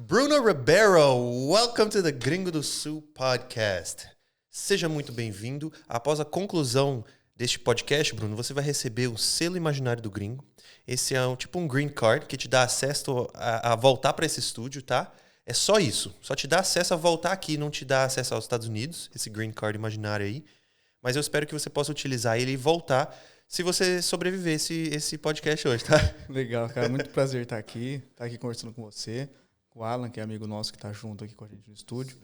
Bruno Ribeiro, welcome to the Gringo do Sul podcast. Seja muito bem-vindo. Após a conclusão deste podcast, Bruno, você vai receber o selo imaginário do Gringo. Esse é tipo um green card que te dá acesso a voltar para esse estúdio, tá? É só isso. Só te dá acesso a voltar aqui, não te dá acesso aos Estados Unidos, esse green card imaginário aí. Mas eu espero que você possa utilizar ele e voltar se você sobreviver esse podcast hoje, tá? Legal, cara. Muito prazer estar aqui conversando com você, com o Alan, que é amigo nosso que está junto aqui com a gente no estúdio.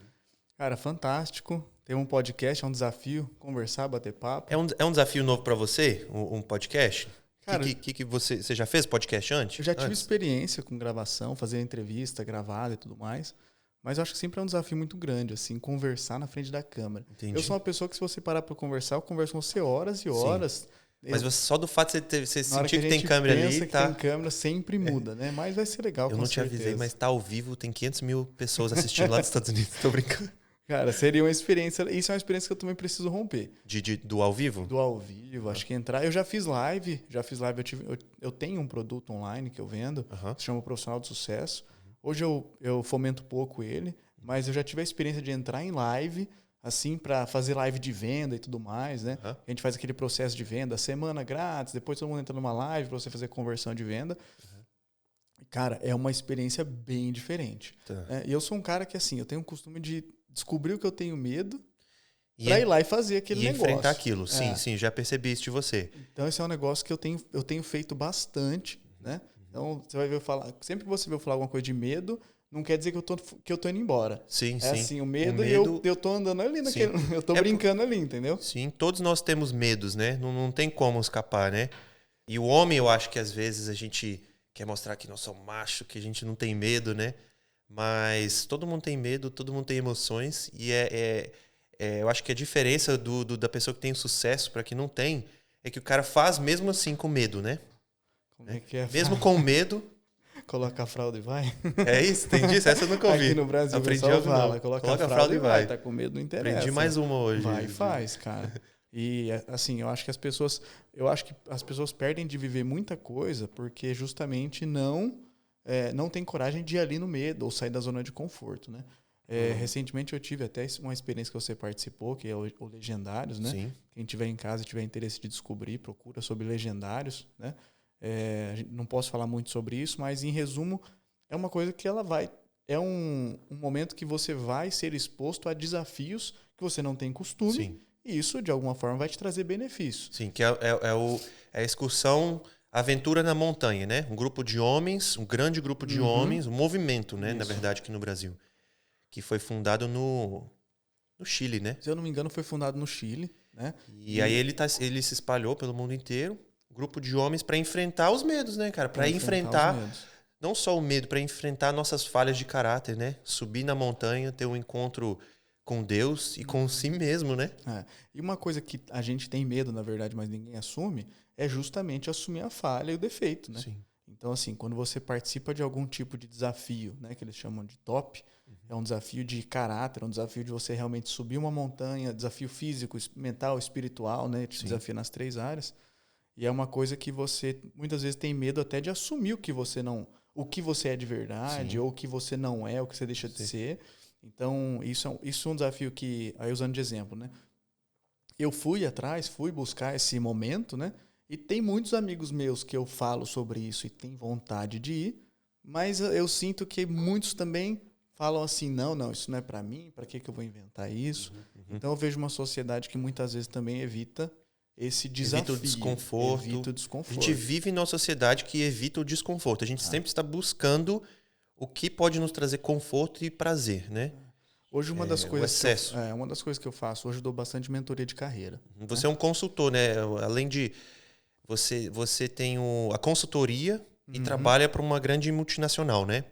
Cara, fantástico. Ter um podcast é um desafio, conversar, bater papo. É um desafio novo para você, um podcast? Cara, que você já fez podcast antes? Eu já tive experiência com gravação, fazer entrevista gravada e tudo mais. Mas eu acho que sempre é um desafio muito grande, assim, conversar na frente da câmera. Entendi. Eu sou uma pessoa que, se você parar para conversar, eu converso com você horas e horas. Sim. Mas só do fato de você sentir que tem câmera ali, tá? Tem câmera, sempre muda, né? Mas vai ser legal, Eu não te avisei, mas tá ao vivo, tem 500 mil pessoas assistindo lá dos Estados Unidos. Tô brincando. Cara, seria uma experiência. Isso é uma experiência que eu também preciso romper. Do ao vivo? Do ao vivo, acho que entrar. Eu já fiz live. Eu tenho um produto online que eu vendo, se chama Profissional de Sucesso. Hoje eu fomento pouco ele, mas eu já tive a experiência de entrar em live, assim, para fazer live de venda e tudo mais, né? A gente faz aquele processo de venda, semana grátis, depois todo mundo entra numa live para você fazer conversão de venda. Cara, é uma experiência bem diferente. E eu sou um cara que, assim, eu tenho o costume de descobrir o que eu tenho medo para ir lá e fazer aquele negócio. E enfrentar aquilo. Sim, já percebi isso de você. Então, esse é um negócio que eu tenho feito bastante, né? Então, você vai ver eu falar... Sempre que você vê eu falar alguma coisa de medo, não quer dizer que eu tô indo embora. Sim. Assim, o medo e eu tô andando ali naquele... Eu tô brincando ali, entendeu? Sim, todos nós temos medos, né? Não tem como escapar, né? E o homem, eu acho que às vezes a gente quer mostrar que nós somos macho, que a gente não tem medo, né? Mas todo mundo tem medo, todo mundo tem emoções. E eu acho que a diferença da pessoa que tem sucesso para que não tem é que o cara faz mesmo assim com medo, né? Como é que é? Mesmo com medo... Coloca a fralda e vai? É isso? Tem disso? Essa eu nunca ouvi. Aqui no Brasil, aprendi o pessoal algo fala, novo. coloca a fralda e vai. Tá com medo, não interessa. Aprendi mais uma hoje. Vai e faz, cara. E, assim, eu acho que as pessoas perdem de viver muita coisa porque justamente não tem coragem de ir ali no medo ou sair da zona de conforto, né? Recentemente eu tive até uma experiência que você participou, que é o Legendários, né? Sim. Quem tiver em casa e tiver interesse de descobrir, procura sobre Legendários, né? Não posso falar muito sobre isso, mas em resumo é uma coisa que é um momento que você vai ser exposto a desafios que você não tem costume. Sim. E isso de alguma forma vai te trazer benefícios. Sim, que é a excursão Aventura na Montanha, né? Um grupo de homens, um grande grupo de homens, um movimento, né? Isso. Na verdade, aqui no Brasil, que foi fundado no Chile, né? Se eu não me engano, foi fundado no Chile, né? E aí ele se espalhou pelo mundo inteiro. Grupo de homens para enfrentar os medos, né, cara? Para enfrentar não só o medo, para enfrentar nossas falhas de caráter, né? Subir na montanha, ter um encontro com Deus e com si mesmo, né? E uma coisa que a gente tem medo, na verdade, mas ninguém assume, é justamente assumir a falha e o defeito, né? Sim. Então, assim, quando você participa de algum tipo de desafio, né, que eles chamam de top, é um desafio de caráter, um desafio de você realmente subir uma montanha, desafio físico, mental, espiritual, né? Te desafia nas 3 áreas. E é uma coisa que você muitas vezes tem medo até de assumir o que você é de verdade. Sim. Ou o que você não é, o que você deixa de ser. Então, isso é um desafio que, aí usando de exemplo, né? Eu fui buscar esse momento, né? E tem muitos amigos meus que eu falo sobre isso e tem vontade de ir, mas eu sinto que muitos também falam assim, não, isso não é para mim, para que eu vou inventar isso? Então, eu vejo uma sociedade que muitas vezes também evita esse desafio. Evita o desconforto. A gente vive numa sociedade que evita o desconforto. A gente sempre está buscando o que pode nos trazer conforto e prazer, né? Hoje uma das coisas que eu faço, hoje eu dou bastante mentoria de carreira. Você é um consultor, né? Além de você tem a consultoria e trabalha para uma grande multinacional, né?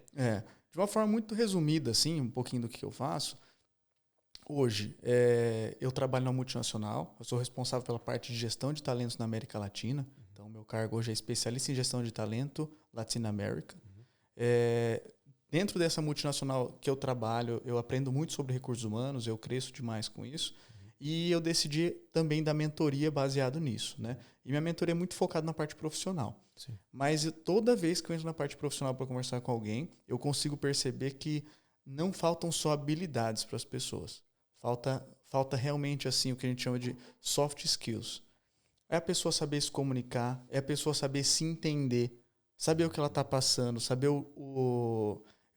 De uma forma muito resumida, assim, um pouquinho do que eu faço. Hoje, eu trabalho na multinacional, eu sou responsável pela parte de gestão de talentos na América Latina. Então, meu cargo hoje é especialista em gestão de talento Latina America. Dentro dessa multinacional que eu trabalho, eu aprendo muito sobre recursos humanos, eu cresço demais com isso. E eu decidi também dar mentoria baseado nisso, né? E minha mentoria é muito focada na parte profissional. Sim. Mas toda vez que eu entro na parte profissional para conversar com alguém, eu consigo perceber que não faltam só habilidades para as pessoas. Falta realmente assim o que a gente chama de soft skills. É a pessoa saber se comunicar, é a pessoa saber se entender, saber o que ela está passando, saber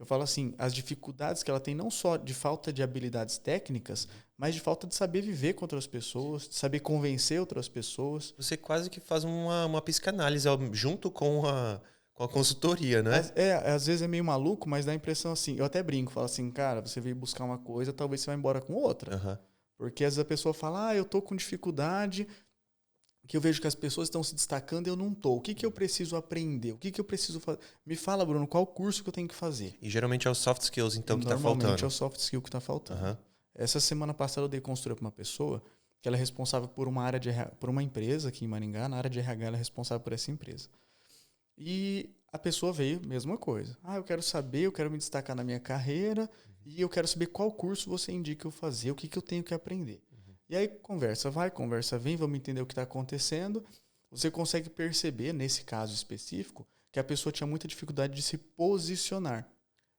eu falo assim, as dificuldades que ela tem, não só de falta de habilidades técnicas, mas de falta de saber viver com outras pessoas, de saber convencer outras pessoas. Você quase que faz uma psicanálise junto com a consultoria, né? Às vezes é meio maluco, mas dá a impressão assim, eu até brinco, falo assim, cara, você veio buscar uma coisa, talvez você vá embora com outra. Uhum. Porque às vezes a pessoa fala, eu tô com dificuldade, que eu vejo que as pessoas estão se destacando e eu não tô. O que eu preciso aprender? O que eu preciso fazer? Me fala, Bruno, qual curso que eu tenho que fazer? E geralmente é os soft skills, então, que tá faltando. Normalmente é o soft skill que tá faltando. Uhum. Essa semana passada eu dei consultoria para uma pessoa que ela é responsável por uma empresa aqui em Maringá, na área de RH ela é responsável por essa empresa. E a pessoa veio, mesma coisa. Eu quero saber, eu quero me destacar na minha carreira e eu quero saber qual curso você indica eu fazer, o que eu tenho que aprender. E aí conversa vai, conversa vem, vamos entender o que está acontecendo. Você consegue perceber, nesse caso específico, que a pessoa tinha muita dificuldade de se posicionar.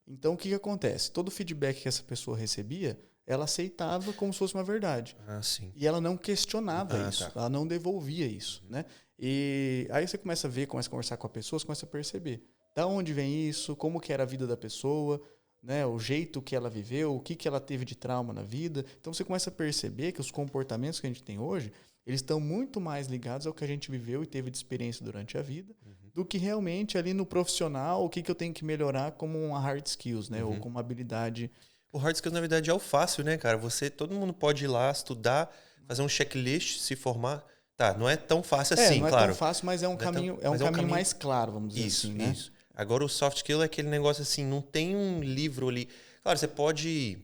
Então o que acontece? Todo o feedback que essa pessoa recebia, ela aceitava como se fosse uma verdade. Sim. E ela não questionava isso, ela não devolvia isso, né? E aí você começa a ver, começa a conversar com a pessoa, você começa a perceber da onde vem isso, como que era a vida da pessoa, né? O jeito que ela viveu, o que ela teve de trauma na vida. Então você começa a perceber que os comportamentos que a gente tem hoje, eles estão muito mais ligados ao que a gente viveu e teve de experiência durante a vida, do que realmente ali no profissional, o que eu tenho que melhorar como uma hard skills, né? Ou como uma habilidade. O hard skills, na verdade, é o fácil, né, cara? Todo mundo pode ir lá, estudar, fazer um checklist, se formar. Tá, não é tão fácil assim, não claro. Não é tão fácil, mas é um caminho mais claro, vamos dizer assim, né? Isso. Agora, o soft skill é aquele negócio assim, não tem um livro ali. Claro, você pode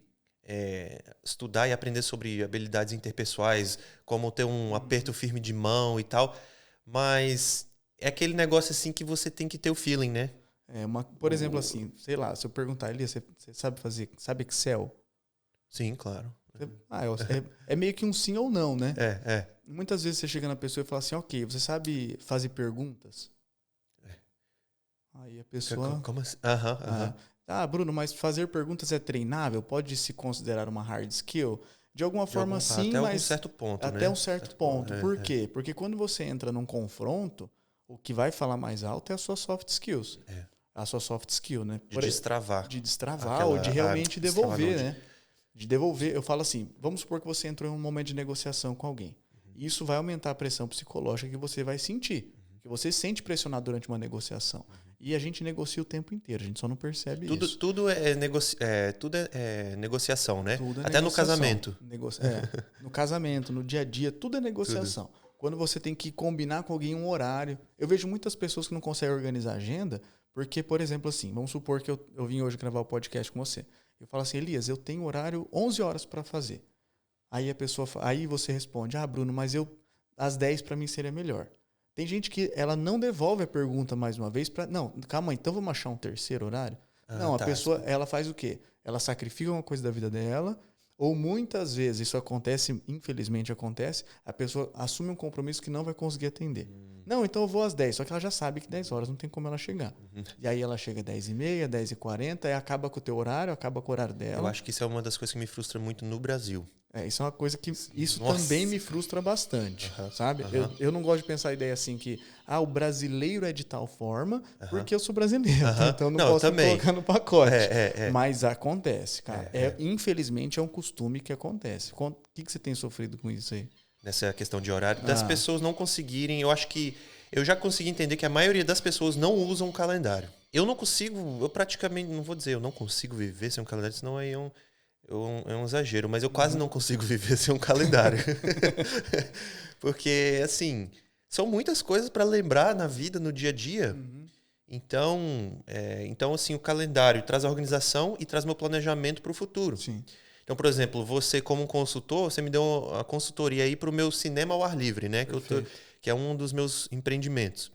estudar e aprender sobre habilidades interpessoais, como ter um aperto firme de mão e tal, mas é aquele negócio assim que você tem que ter o feeling, né? Por exemplo, assim, sei lá, se eu perguntar, Elias, você sabe Excel? Sim, claro. É meio que um sim ou não, né? É. Muitas vezes você chega na pessoa e fala assim, ok, você sabe fazer perguntas? Aí a pessoa... Como assim? Bruno, mas fazer perguntas é treinável? Pode se considerar uma hard skill? De alguma forma, sim, até mas... Um certo ponto, até né? um certo ponto. Por quê? Porque quando você entra num confronto, o que vai falar mais alto é a sua soft skills. A sua soft skill, né? De destravar. De destravar ou de realmente devolver, né? De devolver. Eu falo assim, vamos supor que você entrou em um momento de negociação com alguém. Isso vai aumentar a pressão psicológica que você vai sentir. Que você sente pressionado durante uma negociação. E a gente negocia o tempo inteiro, a gente só não percebe isso. Tudo é negociação, né? Até no casamento. No casamento, no dia a dia, tudo é negociação. Quando você tem que combinar com alguém um horário. Eu vejo muitas pessoas que não conseguem organizar a agenda, porque, por exemplo, assim, vamos supor que eu vim hoje gravar o podcast com você. Eu falo assim, Elias, eu tenho horário 11 horas para fazer. Aí você responde, Bruno, mas às 10 para mim seria melhor. Tem gente que ela não devolve a pergunta mais uma vez para... Não, calma aí, então vamos achar um terceiro horário? A pessoa, ela faz o quê? Ela sacrifica uma coisa da vida dela, ou muitas vezes, isso acontece, infelizmente acontece, a pessoa assume um compromisso que não vai conseguir atender. Não, então eu vou às 10, só que ela já sabe que 10 horas não tem como ela chegar. E aí ela chega às 10h30, 10h40, aí acaba com o teu horário, acaba com o horário dela. Eu acho que isso é uma das coisas que me frustra muito no Brasil. Isso é uma coisa que... Isso também me frustra bastante, sabe? Eu não gosto de pensar a ideia assim que... o brasileiro é de tal forma porque eu sou brasileiro. Então eu não posso colocar no pacote. Mas acontece, cara. Infelizmente é um costume que acontece. O que você tem sofrido com isso aí? Nessa questão de horário. Das pessoas não conseguirem... Eu acho que... Eu já consegui entender que a maioria das pessoas não usam um calendário. Eu não consigo... Eu praticamente... Não vou dizer eu não consigo viver sem um calendário, senão aí é um exagero, mas eu quase não consigo viver sem um calendário. Porque, assim, são muitas coisas para lembrar na vida, no dia a dia. Então, assim, o calendário traz a organização e traz meu planejamento para o futuro. Sim. Então, por exemplo, você como consultor, você me deu a consultoria aí para o meu cinema ao ar livre, né? Que é um dos meus empreendimentos.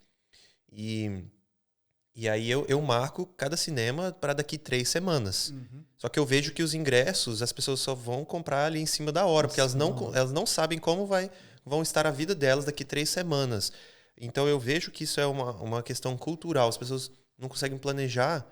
E aí eu marco cada cinema para daqui 3 semanas. Só que eu vejo que os ingressos, as pessoas só vão comprar ali em cima da hora, porque elas não sabem como vão estar a vida delas daqui 3 semanas. Então eu vejo que isso é uma questão cultural. As pessoas não conseguem planejar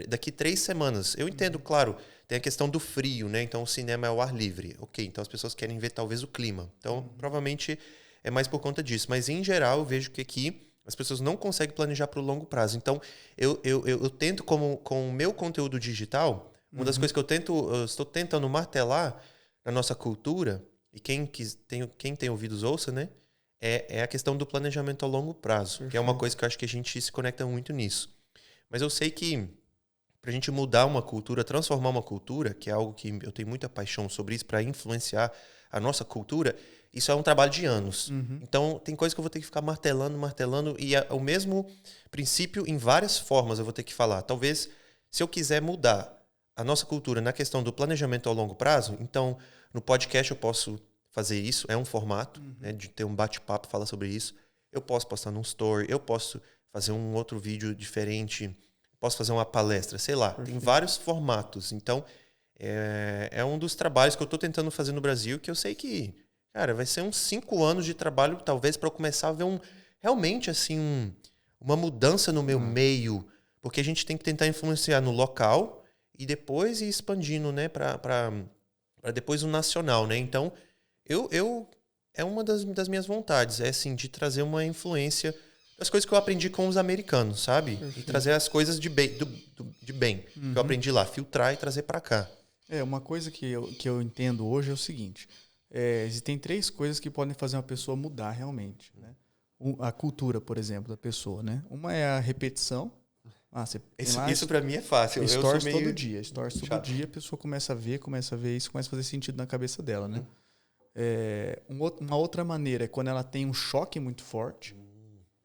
daqui 3 semanas. Eu entendo, claro, tem a questão do frio, né? Então o cinema é ao ar livre. Ok, então as pessoas querem ver talvez o clima. Então provavelmente é mais por conta disso. Mas em geral eu vejo que aqui as pessoas não conseguem planejar para o longo prazo. Então eu tento, com o meu conteúdo digital, uma das coisas que eu estou tentando martelar na nossa cultura, e quem tem ouvidos ouça, né? É a questão do planejamento a longo prazo. Perfeito. Que é uma coisa que eu acho que a gente se conecta muito nisso. Mas eu sei que para a gente mudar uma cultura, transformar uma cultura, que é algo que eu tenho muita paixão sobre isso, para influenciar a nossa cultura, isso é um trabalho de anos. Então, tem coisas que eu vou ter que ficar martelando, e o mesmo princípio em várias formas eu vou ter que falar. Talvez, se eu quiser mudar a nossa cultura na questão do planejamento a longo prazo, então, no podcast eu posso fazer isso, é um formato, né, de ter um bate-papo, falar sobre isso. Eu posso postar num story, eu posso fazer um outro vídeo diferente, posso fazer uma palestra, sei lá. Perfeito. Tem vários formatos. Então, é um dos trabalhos que eu estou tentando fazer no Brasil, que eu sei que, cara, vai ser uns 5 anos de trabalho, talvez, para eu começar a ver realmente assim, uma mudança no meu meio, porque a gente tem que tentar influenciar no local e depois ir expandindo, né, para depois o nacional, né? Então, é uma das minhas vontades, é assim, de trazer uma influência das coisas que eu aprendi com os americanos, sabe? Perfeito. E trazer as coisas de bem, que eu aprendi lá, filtrar e trazer para cá. Uma coisa que eu entendo hoje é o seguinte, existem 3 coisas que podem fazer uma pessoa mudar realmente, né? A cultura, por exemplo, da pessoa, né? Uma é a repetição. Isso para mim é fácil. Estorce todo dia, a pessoa começa a ver isso, começa a fazer sentido na cabeça dela, né? Uma outra maneira é quando ela tem um choque muito forte.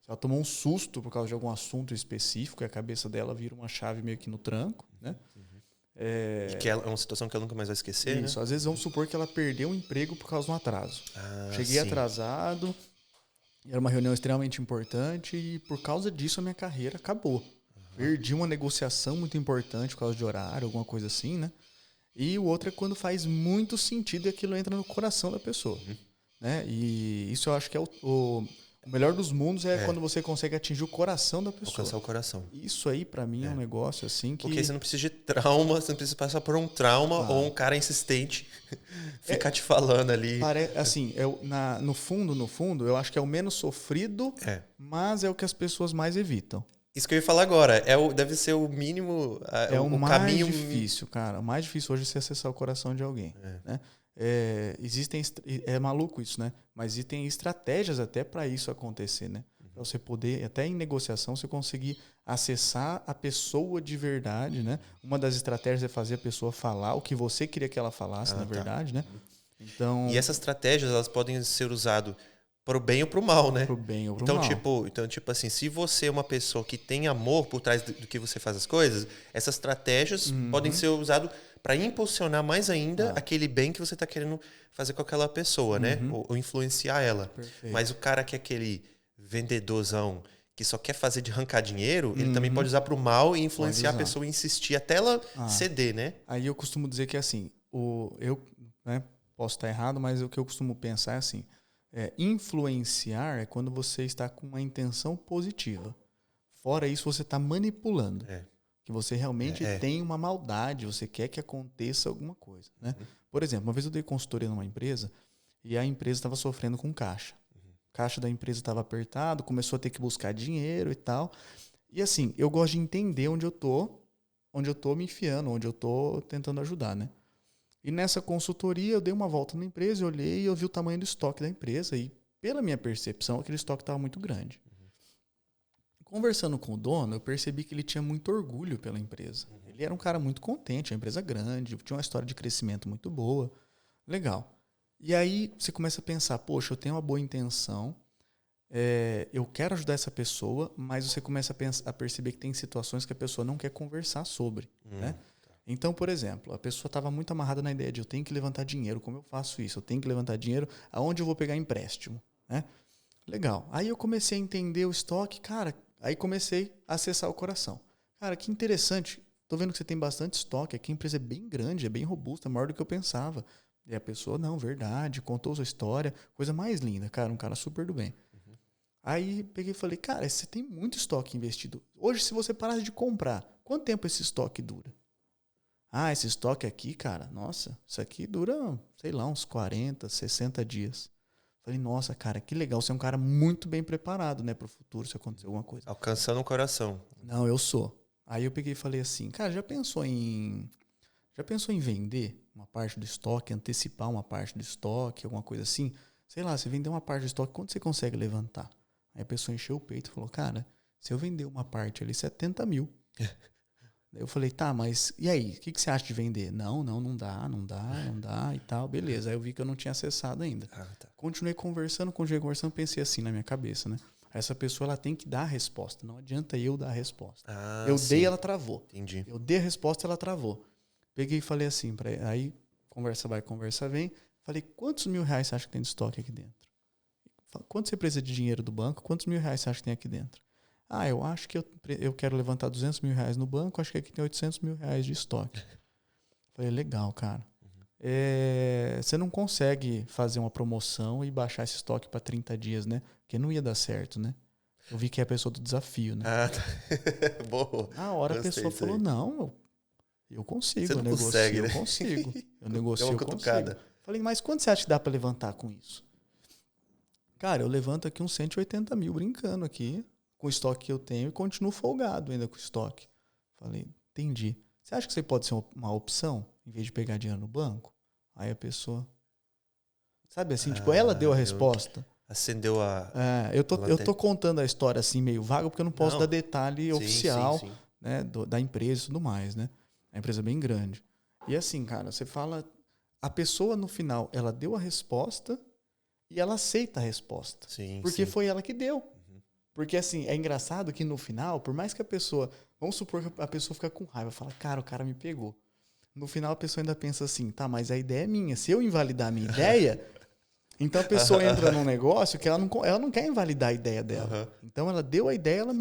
Ela tomou um susto por causa de algum assunto específico e a cabeça dela vira uma chave meio que no tranco, né? E que é uma situação que ela nunca mais vai esquecer, isso, né? Às vezes vamos supor que ela perdeu o emprego por causa de um atraso. Cheguei atrasado, era uma reunião extremamente importante e por causa disso a minha carreira acabou. Perdi uma negociação muito importante por causa de horário, alguma coisa assim, né? E o outro é quando faz muito sentido e aquilo entra no coração da pessoa, né? E isso eu acho que é o melhor dos mundos quando você consegue atingir o coração da pessoa. Alcançar o coração. Isso aí, pra mim, é um negócio assim que... Porque você não precisa de trauma, você não precisa passar por um trauma ou um cara insistente ficar te falando ali. Assim, no fundo, eu acho que é o menos sofrido, mas é o que as pessoas mais evitam. Isso que eu ia falar agora. Deve ser o mínimo, o mais caminho... difícil, cara. O mais difícil hoje é você acessar o coração de alguém, né? É maluco isso, né? Mas existem estratégias até para isso acontecer, né? Para você poder, até em negociação, você conseguir acessar a pessoa de verdade, né? Uma das estratégias é fazer a pessoa falar o que você queria que ela falasse, na verdade, né? Então, e essas estratégias, elas podem ser usadas para o bem ou para o mal, né? Para o bem ou para o mal. Então, tipo assim, se você é uma pessoa que tem amor por trás do que você faz as coisas, essas estratégias podem ser usadas para impulsionar mais ainda aquele bem que você está querendo fazer com aquela pessoa, né? Ou influenciar ela. Perfeito. Mas o cara que é aquele vendedorzão que só quer fazer de arrancar dinheiro, ele também pode usar para o mal e influenciar a pessoa a insistir até ela ceder, né? Aí eu costumo dizer que assim, eu posso estar errado, mas o que eu costumo pensar é assim, influenciar é quando você está com uma intenção positiva. Fora isso, você está manipulando. Que você realmente tem uma maldade, você quer que aconteça alguma coisa, né? Por exemplo, uma vez eu dei consultoria numa empresa e a empresa estava sofrendo com caixa. O caixa da empresa estava apertado, começou a ter que buscar dinheiro e tal. E assim, eu gosto de entender onde eu tô me enfiando, onde eu tô tentando ajudar, né? E nessa consultoria eu dei uma volta na empresa, eu olhei e eu vi o tamanho do estoque da empresa e pela minha percepção, aquele estoque estava muito grande. Conversando com o dono, eu percebi que ele tinha muito orgulho pela empresa. Ele era um cara muito contente, uma empresa grande, tinha uma história de crescimento muito boa. Legal. E aí você começa a pensar, poxa, eu tenho uma boa intenção, eu quero ajudar essa pessoa, mas você começa a perceber que tem situações que a pessoa não quer conversar sobre, né? Então, por exemplo, a pessoa estava muito amarrada na ideia de eu tenho que levantar dinheiro, como eu faço isso? Eu tenho que levantar dinheiro, aonde eu vou pegar empréstimo, né? Legal. Aí eu comecei a entender o estoque, cara, aí comecei a acessar o coração. Cara, que interessante. tô vendo que você tem bastante estoque aqui, a empresa é bem grande, é bem robusta, maior do que eu pensava. E a pessoa, não, verdade, contou sua história, coisa mais linda, cara, um cara super do bem. Aí peguei e falei, cara, você tem muito estoque investido. Hoje, se você parasse de comprar, quanto tempo esse estoque dura? Ah, esse estoque aqui, cara, nossa, isso aqui dura, sei lá, uns 40, 60 dias. Falei, nossa, cara, que legal, você é um cara muito bem preparado, né, pro futuro, se acontecer alguma coisa. Alcançando o coração. Não, eu sou. Aí eu peguei e falei assim, cara, já pensou em vender uma parte do estoque, antecipar uma parte do estoque, alguma coisa assim? Sei lá, você vender uma parte do estoque, quanto você consegue levantar? Aí a pessoa encheu o peito e falou, cara, se eu vender uma parte ali, 70 mil. Daí eu falei, tá, mas e aí? O que você acha de vender? Não dá e tal. Beleza, aí eu vi que eu não tinha acessado ainda. Tá. Continuei conversando, pensei assim na minha cabeça, né? Essa pessoa, ela tem que dar a resposta. Não adianta eu dar a resposta. Eu dei, ela travou. Entendi. Eu dei a resposta, ela travou. Peguei e falei assim, aí conversa vai, conversa vem. Falei, quantos R$1.000 você acha que tem de estoque aqui dentro? Quanto você precisa de dinheiro do banco? Quantos R$1.000 você acha que tem aqui dentro? Ah, eu acho que eu quero levantar R$200.000 no banco, acho que aqui tem R$800.000 de estoque. Falei, legal, cara. Você não consegue fazer uma promoção e baixar esse estoque para 30 dias, né? Porque não ia dar certo, né? Eu vi que é a pessoa do desafio, né? Ah, tá. Boa. Na hora a pessoa falou, não, eu consigo, você não eu negocio, consegue, né? eu consigo. Eu negocio, eu consigo. Falei, mas quanto você acha que dá para levantar com isso? Cara, eu levanto aqui uns 180 mil brincando aqui, com o estoque que eu tenho, e continuo folgado ainda com o estoque. Falei, entendi. Você acha que isso aí pode ser uma opção, em vez de pegar dinheiro no banco? Aí a pessoa... Sabe assim, tipo, ela deu a resposta. Acendeu a... eu tô contando a história assim, meio vaga, porque eu não posso dar detalhe oficial sim. Né, da empresa e tudo mais, né? É uma empresa bem grande. E assim, cara, você fala... A pessoa, no final, ela deu a resposta e ela aceita a resposta. Porque foi ela que deu. Porque, assim, é engraçado que no final, por mais que a pessoa... Vamos supor que a pessoa fica com raiva, fala, cara, o cara me pegou. No final, a pessoa ainda pensa assim, tá, mas a ideia é minha. Se eu invalidar a minha ideia... Então, a pessoa entra num negócio que ela não quer invalidar a ideia dela. Então, ela deu a ideia, ela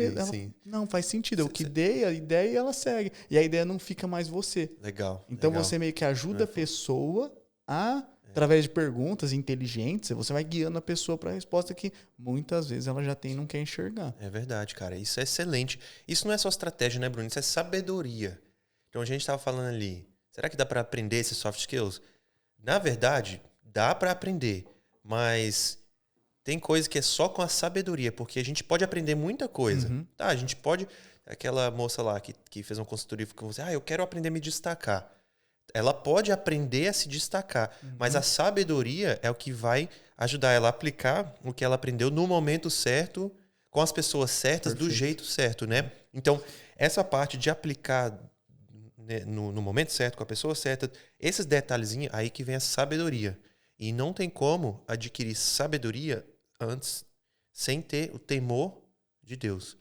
não, faz sentido. Eu que dei a ideia e ela segue. E a ideia não fica mais você. Legal. Então, você meio que ajuda a pessoa a... Através de perguntas inteligentes, você vai guiando a pessoa para a resposta que muitas vezes ela já tem e não quer enxergar. É verdade, cara. Isso é excelente. Isso não é só estratégia, né, Bruno? Isso é sabedoria. Então, a gente estava falando ali, será que dá para aprender esses soft skills? Na verdade, dá para aprender, mas tem coisa que é só com a sabedoria, porque a gente pode aprender muita coisa. Tá, a gente pode... Aquela moça lá que fez uma consultoria com você, eu quero aprender a me destacar. Ela pode aprender a se destacar, mas a sabedoria é o que vai ajudar ela a aplicar o que ela aprendeu no momento certo, com as pessoas certas, do jeito certo, né? Então, essa parte de aplicar, né, no momento certo, com a pessoa certa, esses detalhezinhos, aí que vem a sabedoria. E não tem como adquirir sabedoria antes, sem ter o temor de Deus.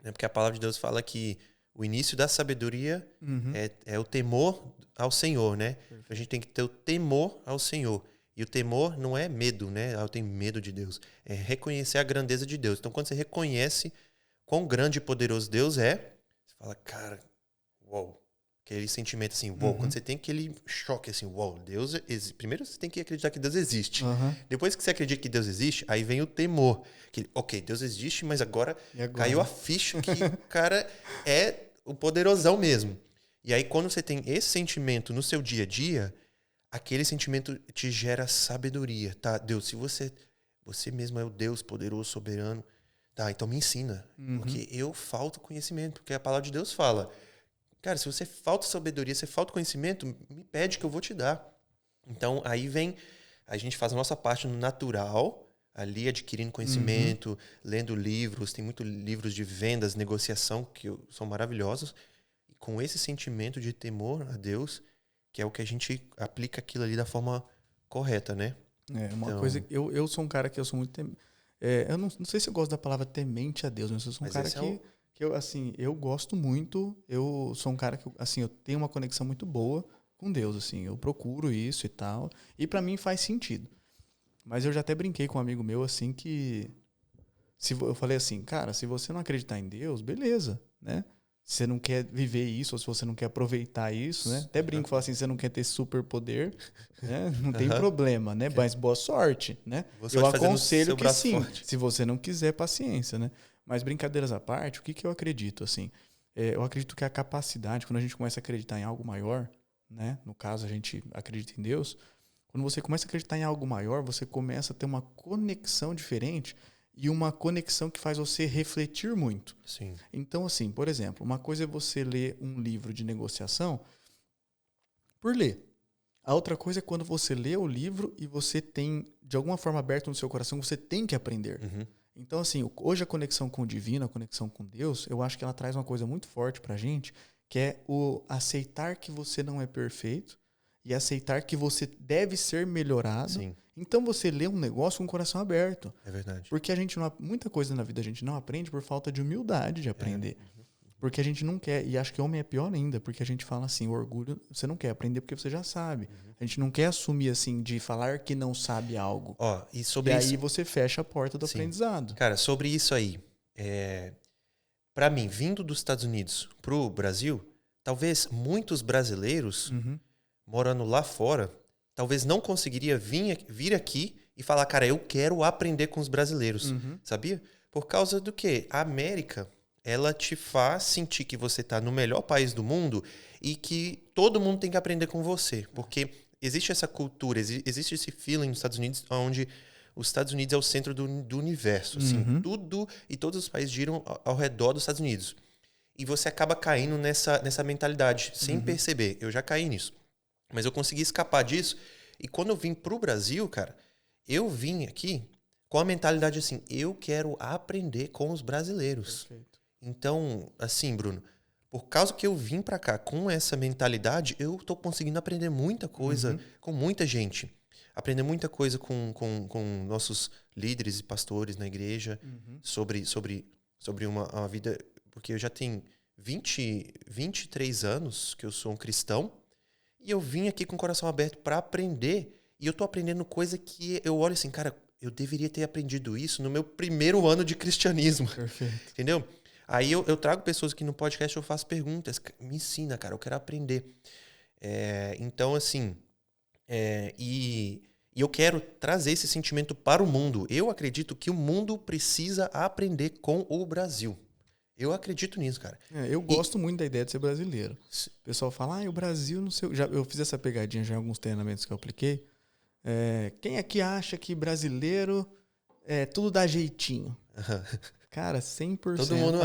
Porque a palavra de Deus fala que o início da sabedoria é o temor ao Senhor, né? A gente tem que ter o temor ao Senhor. E o temor não é medo, né? Eu tenho medo de Deus. É reconhecer a grandeza de Deus. Então, quando você reconhece quão grande e poderoso Deus é, você fala, cara, uau. Aquele sentimento assim, uau. Quando você tem aquele choque assim, uau, Deus existe. Primeiro você tem que acreditar que Deus existe. Depois que você acredita que Deus existe, aí vem o temor. Que, ok, Deus existe, mas agora caiu a ficha que o cara é o poderosão mesmo. E aí, quando você tem esse sentimento no seu dia a dia, aquele sentimento te gera sabedoria, tá? Deus, se você mesmo é o Deus poderoso, soberano, tá? Então me ensina. Porque eu falto conhecimento. Porque a palavra de Deus fala, cara, se você falta sabedoria, se falta conhecimento, me pede que eu vou te dar. Então, aí vem, a gente faz a nossa parte no natural, ali adquirindo conhecimento, lendo livros, tem muitos livros de vendas, negociação, que são maravilhosos. E com esse sentimento de temor a Deus, que é o que a gente aplica aquilo ali da forma correta, né? Coisa... Eu sou um cara que eu sou muito... eu não sei se eu gosto da palavra temente a Deus, mas eu sou um cara que eu, assim, eu gosto muito, eu sou um cara que, assim, eu tenho uma conexão muito boa com Deus, assim, eu procuro isso e tal, e pra mim faz sentido. Mas eu já até brinquei com um amigo meu, assim, que... eu falei assim, cara, se você não acreditar em Deus, beleza, né? você não quer viver isso, ou se você não quer aproveitar isso, né? Até brinco e falo assim, você não quer ter superpoder, né? Não tem problema, né? Mas boa sorte, né? Eu aconselho que sim, se você não quiser, paciência, né? Mas brincadeiras à parte, o que eu acredito, assim? Eu acredito que a capacidade, quando a gente começa a acreditar em algo maior, né? No caso, a gente acredita em Deus. Quando você começa a acreditar em algo maior, você começa a ter uma conexão diferente e uma conexão que faz você refletir muito. Sim. Então, assim, por exemplo, uma coisa é você ler um livro de negociação por ler. A outra coisa é quando você lê o livro e você tem, de alguma forma, aberto no seu coração, você tem que aprender. Uhum. Então, assim, hoje a conexão com o divino, a conexão com Deus, eu acho que ela traz uma coisa muito forte pra gente, que é o aceitar que você não é perfeito e aceitar que você deve ser melhorado. Sim. Então você lê um negócio com o coração aberto. É verdade. Porque a gente muita coisa na vida a gente não aprende por falta de humildade de aprender. Porque a gente não quer, e acho que homem é pior ainda, porque a gente fala assim, o orgulho, você não quer aprender porque você já sabe. A gente não quer assumir assim, de falar que não sabe algo. E sobre isso... aí você fecha a porta do aprendizado. Cara, sobre isso aí, para mim, vindo dos Estados Unidos pro Brasil, talvez muitos brasileiros morando lá fora, talvez não conseguiria vir aqui e falar, cara, eu quero aprender com os brasileiros, sabia? Por causa do quê? A América, ela te faz sentir que você tá no melhor país do mundo e que todo mundo tem que aprender com você. Porque existe essa cultura, existe esse feeling nos Estados Unidos, onde os Estados Unidos é o centro do universo. Assim, tudo e todos os países giram ao redor dos Estados Unidos. E você acaba caindo nessa mentalidade, sem perceber. Eu já caí nisso. Mas eu consegui escapar disso. E quando eu vim pro Brasil, cara, eu vim aqui com a mentalidade assim, eu quero aprender com os brasileiros. Perfeito. Então, assim, Bruno, por causa que eu vim pra cá com essa mentalidade, eu tô conseguindo aprender muita coisa com muita gente. Aprender muita coisa com nossos líderes e pastores na igreja sobre uma vida... Porque eu já tenho 23 anos que eu sou um cristão e eu vim aqui com o coração aberto para aprender. E eu tô aprendendo coisa que eu olho assim, cara, eu deveria ter aprendido isso no meu primeiro ano de cristianismo. Perfeito. Entendeu? Aí eu trago pessoas aqui no podcast, eu faço perguntas. Me ensina, cara, eu quero aprender. Então, assim... E eu quero trazer esse sentimento para o mundo. Eu acredito que o mundo precisa aprender com o Brasil. Eu acredito nisso, cara. Eu gosto muito da ideia de ser brasileiro. O pessoal fala, o Brasil não sei... Eu fiz essa pegadinha já em alguns treinamentos que eu apliquei. Quem aqui acha que brasileiro tudo dá jeitinho? Cara, 100%. Todo mundo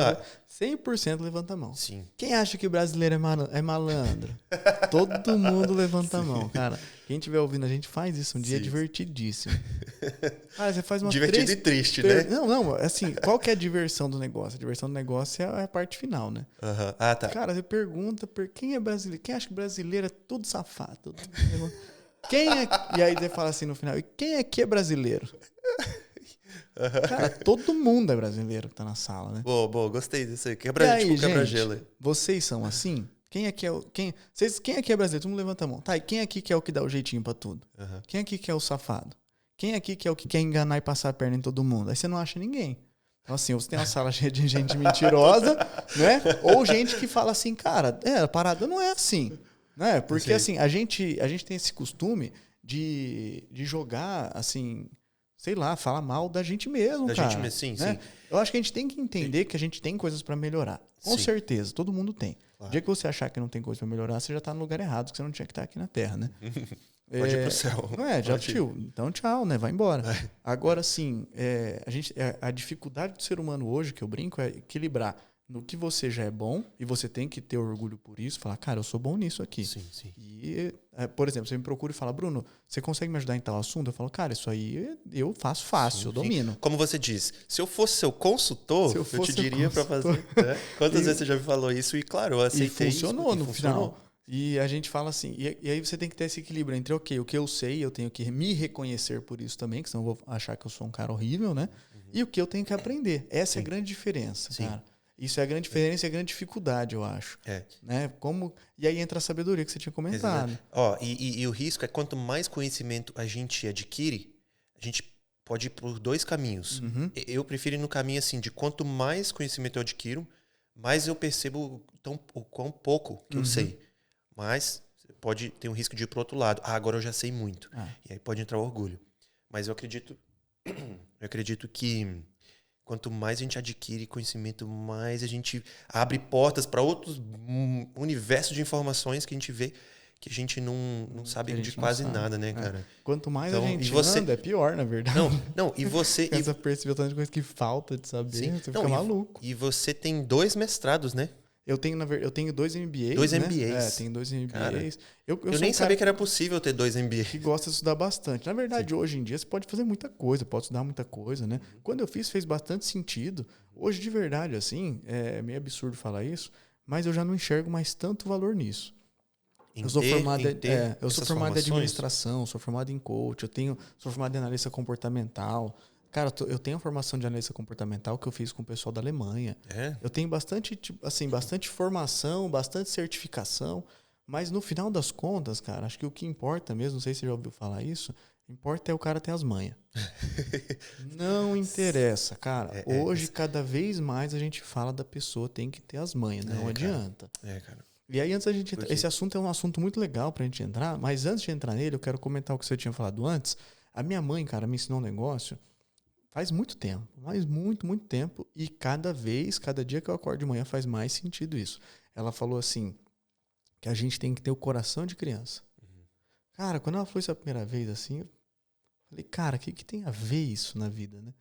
100% levanta a mão. Sim. Quem acha que brasileiro é malandro? Todo mundo levanta a mão, cara. Quem estiver ouvindo a gente faz isso um dia, é divertidíssimo. Cara, você faz umas divertido e triste, né? Não, assim, qual que é a diversão do negócio? A diversão do negócio é a parte final, né? Tá. Cara, você pergunta quem é brasileiro? Quem acha que brasileiro é tudo safado? Quem é... E aí você fala assim no final, e quem aqui é brasileiro? Cara, todo mundo é brasileiro que tá na sala, né? Boa, gostei disso aí. Quebra-gelo. Vocês são assim? Quem aqui é brasileiro? Todo mundo levanta a mão. Tá, e quem aqui que é o que dá o jeitinho pra tudo? Quem aqui que é o safado? Quem aqui que é o que quer enganar e passar a perna em todo mundo? Aí você não acha ninguém. Então, assim, você tem uma sala cheia de gente mentirosa, né? Ou gente que fala assim, cara, a parada não é assim. Né? Porque, assim, a gente tem esse costume de jogar, assim... Sei lá, fala mal da gente mesmo, cara. Da gente mesmo, sim, né? sim. Eu acho que a gente tem que entender que a gente tem coisas pra melhorar. Com certeza, todo mundo tem. Claro. O dia que você achar que não tem coisa pra melhorar, você já tá no lugar errado, que você não tinha que estar aqui na Terra, né? Pode ir pro céu. Já tio. Então, tchau, né? Vai embora. Agora, sim, a dificuldade do ser humano hoje, que eu brinco, é equilibrar no que você já é bom, e você tem que ter orgulho por isso, falar, cara, eu sou bom nisso aqui. Sim. E, por exemplo, você me procura e fala, Bruno, você consegue me ajudar em tal assunto? Eu falo, cara, isso aí eu faço fácil, eu domino. Como você diz, se eu fosse seu consultor, eu te diria para fazer. Né? Quantas vezes você já me falou isso? E claro, eu aceitei isso. Funcionou no funcionou. Final. E a gente fala assim, e aí você tem que ter esse equilíbrio entre, o que eu sei, eu tenho que me reconhecer por isso também, que senão eu vou achar que eu sou um cara horrível, né? E o que eu tenho que aprender. Essa é a grande diferença, cara. Isso é a grande diferença e a grande dificuldade, eu acho. Né? E aí entra a sabedoria que você tinha comentado. E o risco é quanto mais conhecimento a gente adquire, a gente pode ir por dois caminhos. Eu prefiro ir no caminho assim, de quanto mais conhecimento eu adquiro, mais eu percebo o quão pouco que eu sei. Mas pode ter um risco de ir pro outro lado. Agora eu já sei muito. E aí pode entrar o orgulho. Mas eu acredito que quanto mais a gente adquire conhecimento, mais a gente abre portas para outros universos de informações que a gente vê que a gente não sabe de quase nada, né, cara? Quanto mais a gente anda, é pior, na verdade. Não, e você... Essa percepção tanta coisa que falta de saber, sim, você fica maluco. E você tem 2 mestrados, né? Eu tenho 2 MBAs, 2 né? MBAs. Tenho 2 MBAs. Cara, eu nem sabia que era possível ter 2 MBAs. Que gosta de estudar bastante. Na verdade, hoje em dia, você pode fazer muita coisa, pode estudar muita coisa, né? Quando eu fiz, fez bastante sentido. Hoje, de verdade, assim, é meio absurdo falar isso, mas eu já não enxergo mais tanto valor nisso. Eu sou formado em administração, sou formado em coach, sou formado em analista comportamental. Cara, eu tenho a formação de analista comportamental que eu fiz com o pessoal da Alemanha. Eu tenho bastante formação, bastante certificação, mas no final das contas, cara, acho que o que importa mesmo, não sei se você já ouviu falar isso, importa é o cara ter as manhas. Não interessa, cara. Hoje, cada vez mais a gente fala da pessoa tem que ter as manhas, não adianta. Cara. E aí, antes da gente entrar, esse assunto é um assunto muito legal pra gente entrar, mas antes de entrar nele, eu quero comentar o que você tinha falado antes. A minha mãe, cara, me ensinou um negócio faz muito tempo, mas muito, muito tempo, e cada dia que eu acordo de manhã faz mais sentido isso. Ela falou assim, que a gente tem que ter o coração de criança. Cara, quando ela falou isso a primeira vez, assim, eu falei, cara, o que tem a ver isso na vida, né?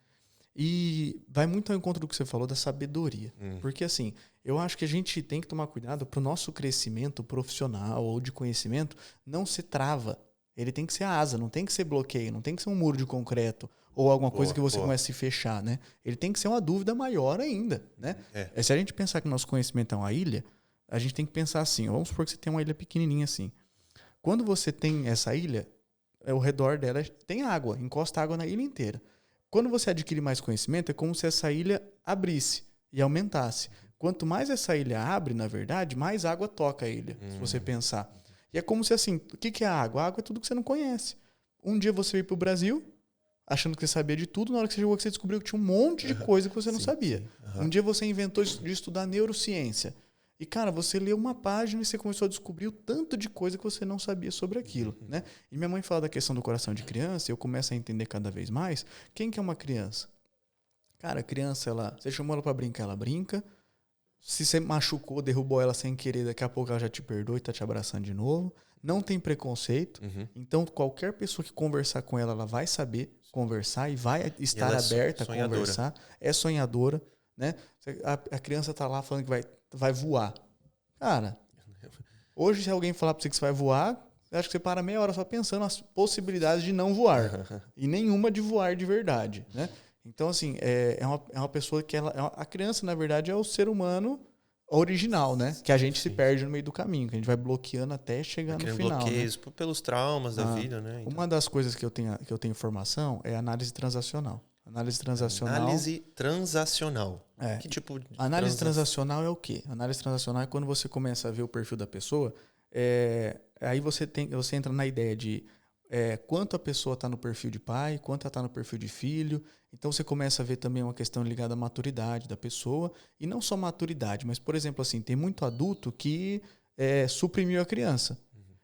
E vai muito ao encontro do que você falou da sabedoria. Porque, assim, eu acho que a gente tem que tomar cuidado para o nosso crescimento profissional ou de conhecimento não ser trava. Ele tem que ser asa, não tem que ser bloqueio, não tem que ser um muro de concreto ou alguma coisa que você começa a se fechar, né? Ele tem que ser uma dúvida maior ainda, né? Se a gente pensar que o nosso conhecimento é uma ilha, a gente tem que pensar assim, vamos supor que você tem uma ilha pequenininha assim. Quando você tem essa ilha, ao redor dela tem água, encosta água na ilha inteira. Quando você adquire mais conhecimento, é como se essa ilha abrisse e aumentasse. Quanto mais essa ilha abre, na verdade, mais água toca a ilha, se você pensar. E é como se assim, o que é a água? A água é tudo que você não conhece. Um dia você veio para o Brasil, achando que você sabia de tudo, na hora que você chegou aqui, você descobriu que tinha um monte de coisa que você não sabia. Um dia você inventou de estudar neurociência. E, cara, você leu uma página e você começou a descobrir o tanto de coisa que você não sabia sobre aquilo, né? E minha mãe fala da questão do coração de criança, e eu começo a entender cada vez mais quem que é uma criança. Cara, a criança, você chamou ela para brincar, ela brinca. Se você machucou, derrubou ela sem querer, daqui a pouco ela já te perdoa e tá te abraçando de novo. Não tem preconceito. Então, qualquer pessoa que conversar com ela, ela vai saber conversar e vai estar aberta a conversar. É sonhadora, né? A criança tá lá falando que vai voar. Cara, hoje se alguém falar pra você que você vai voar, eu acho que você para meia hora só pensando nas possibilidades de não voar. E nenhuma de voar de verdade, né? Então, assim, é uma pessoa que a criança, na verdade, é o ser humano original, né? Que a gente se perde no meio do caminho, que a gente vai bloqueando até chegar no final. Bloqueios, né? Pelos traumas da vida, né? Então. Uma das coisas que eu tenho formação é análise transacional. Análise transacional. Que tipo de análise transacional é o quê? Análise transacional é quando você começa a ver o perfil da pessoa, aí você entra na ideia de quanto a pessoa está no perfil de pai, quanto ela está no perfil de filho. Então você começa a ver também uma questão ligada à maturidade da pessoa. E não só maturidade, mas, por exemplo, assim, tem muito adulto que suprimiu a criança.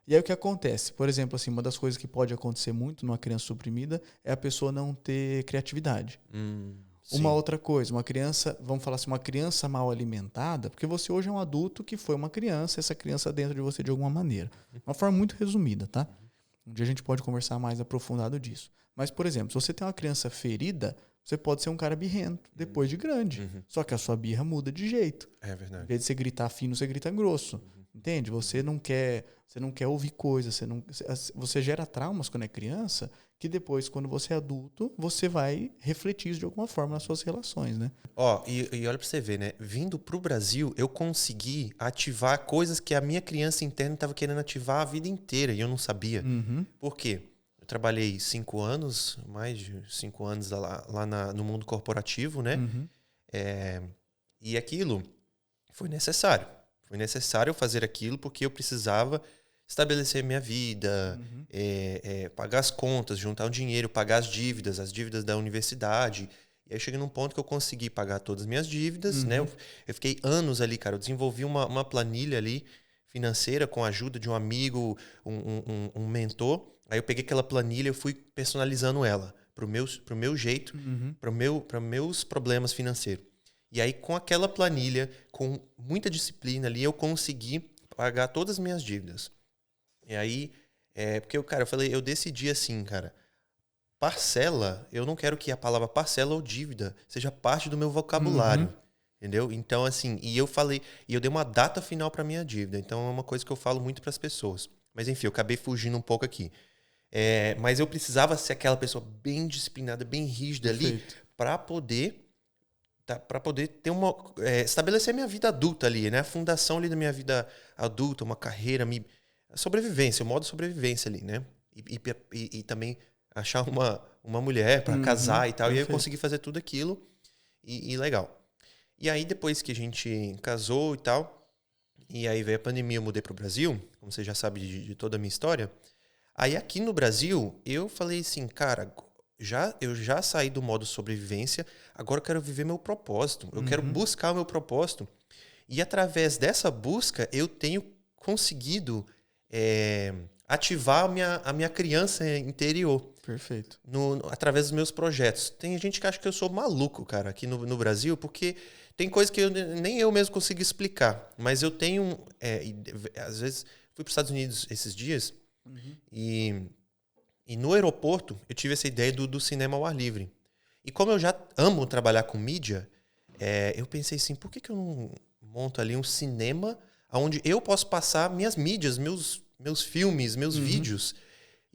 E aí o que acontece? Por exemplo, assim, uma das coisas que pode acontecer muito numa criança suprimida é a pessoa não ter criatividade. Uma outra coisa, uma criança, vamos falar assim, uma criança mal alimentada, porque você hoje é um adulto que foi uma criança, essa criança dentro de você de alguma maneira. Uma forma muito resumida, tá? Um dia a gente pode conversar mais aprofundado disso. Mas, por exemplo, se você tem uma criança ferida, você pode ser um cara birrento depois de grande. Só que a sua birra muda de jeito. É verdade. Em vez de você gritar fino, você grita grosso. Entende? Você não quer ouvir coisas, você gera traumas quando é criança, que depois, quando você é adulto, você vai refletir isso de alguma forma nas suas relações, né? E olha pra você ver, né? Vindo pro Brasil, eu consegui ativar coisas que a minha criança interna estava querendo ativar a vida inteira e eu não sabia. Por quê? Eu trabalhei 5 anos, mais de 5 anos lá no mundo corporativo, né? E aquilo foi necessário. Foi necessário fazer aquilo porque eu precisava estabelecer minha vida, pagar as contas, juntar o dinheiro, pagar as dívidas da universidade. E aí eu cheguei num ponto que eu consegui pagar todas as minhas dívidas, né? Eu fiquei anos ali, cara. Eu desenvolvi uma planilha ali financeira com a ajuda de um amigo, um mentor. Aí eu peguei aquela planilha e fui personalizando ela pro meu jeito, para meus problemas financeiros. E aí com aquela planilha, com muita disciplina ali, eu consegui pagar todas as minhas dívidas. E aí, porque eu decidi assim, cara, parcela, eu não quero que a palavra parcela ou dívida seja parte do meu vocabulário. Entendeu? Então, assim, e eu dei uma data final para minha dívida. Então, é uma coisa que eu falo muito para as pessoas. Mas, enfim, eu acabei fugindo um pouco aqui. Mas eu precisava ser aquela pessoa bem disciplinada, bem rígida ali, para poder ter estabelecer minha vida adulta ali, né? A fundação ali da minha vida adulta, uma carreira, sobrevivência, o modo sobrevivência ali, né? E também achar uma mulher para casar e tal. E aí eu consegui fazer tudo aquilo e legal. E aí depois que a gente casou e tal, e aí veio a pandemia, eu mudei para o Brasil, como você já sabe de toda a minha história. Aí aqui no Brasil, eu falei assim, cara, eu já saí do modo sobrevivência, agora eu quero viver meu propósito. Eu quero buscar o meu propósito. E através dessa busca, eu tenho conseguido ativar a minha criança interior. Perfeito. Através dos meus projetos. Tem gente que acha que eu sou maluco, cara, aqui no Brasil, porque tem coisas que nem eu mesmo consigo explicar. Mas eu tenho... às vezes, fui para os Estados Unidos esses dias e no aeroporto eu tive essa ideia do cinema ao ar livre. E como eu já amo trabalhar com mídia, eu pensei assim, por que eu não monto ali um cinema onde eu posso passar minhas mídias, meus filmes, meus vídeos?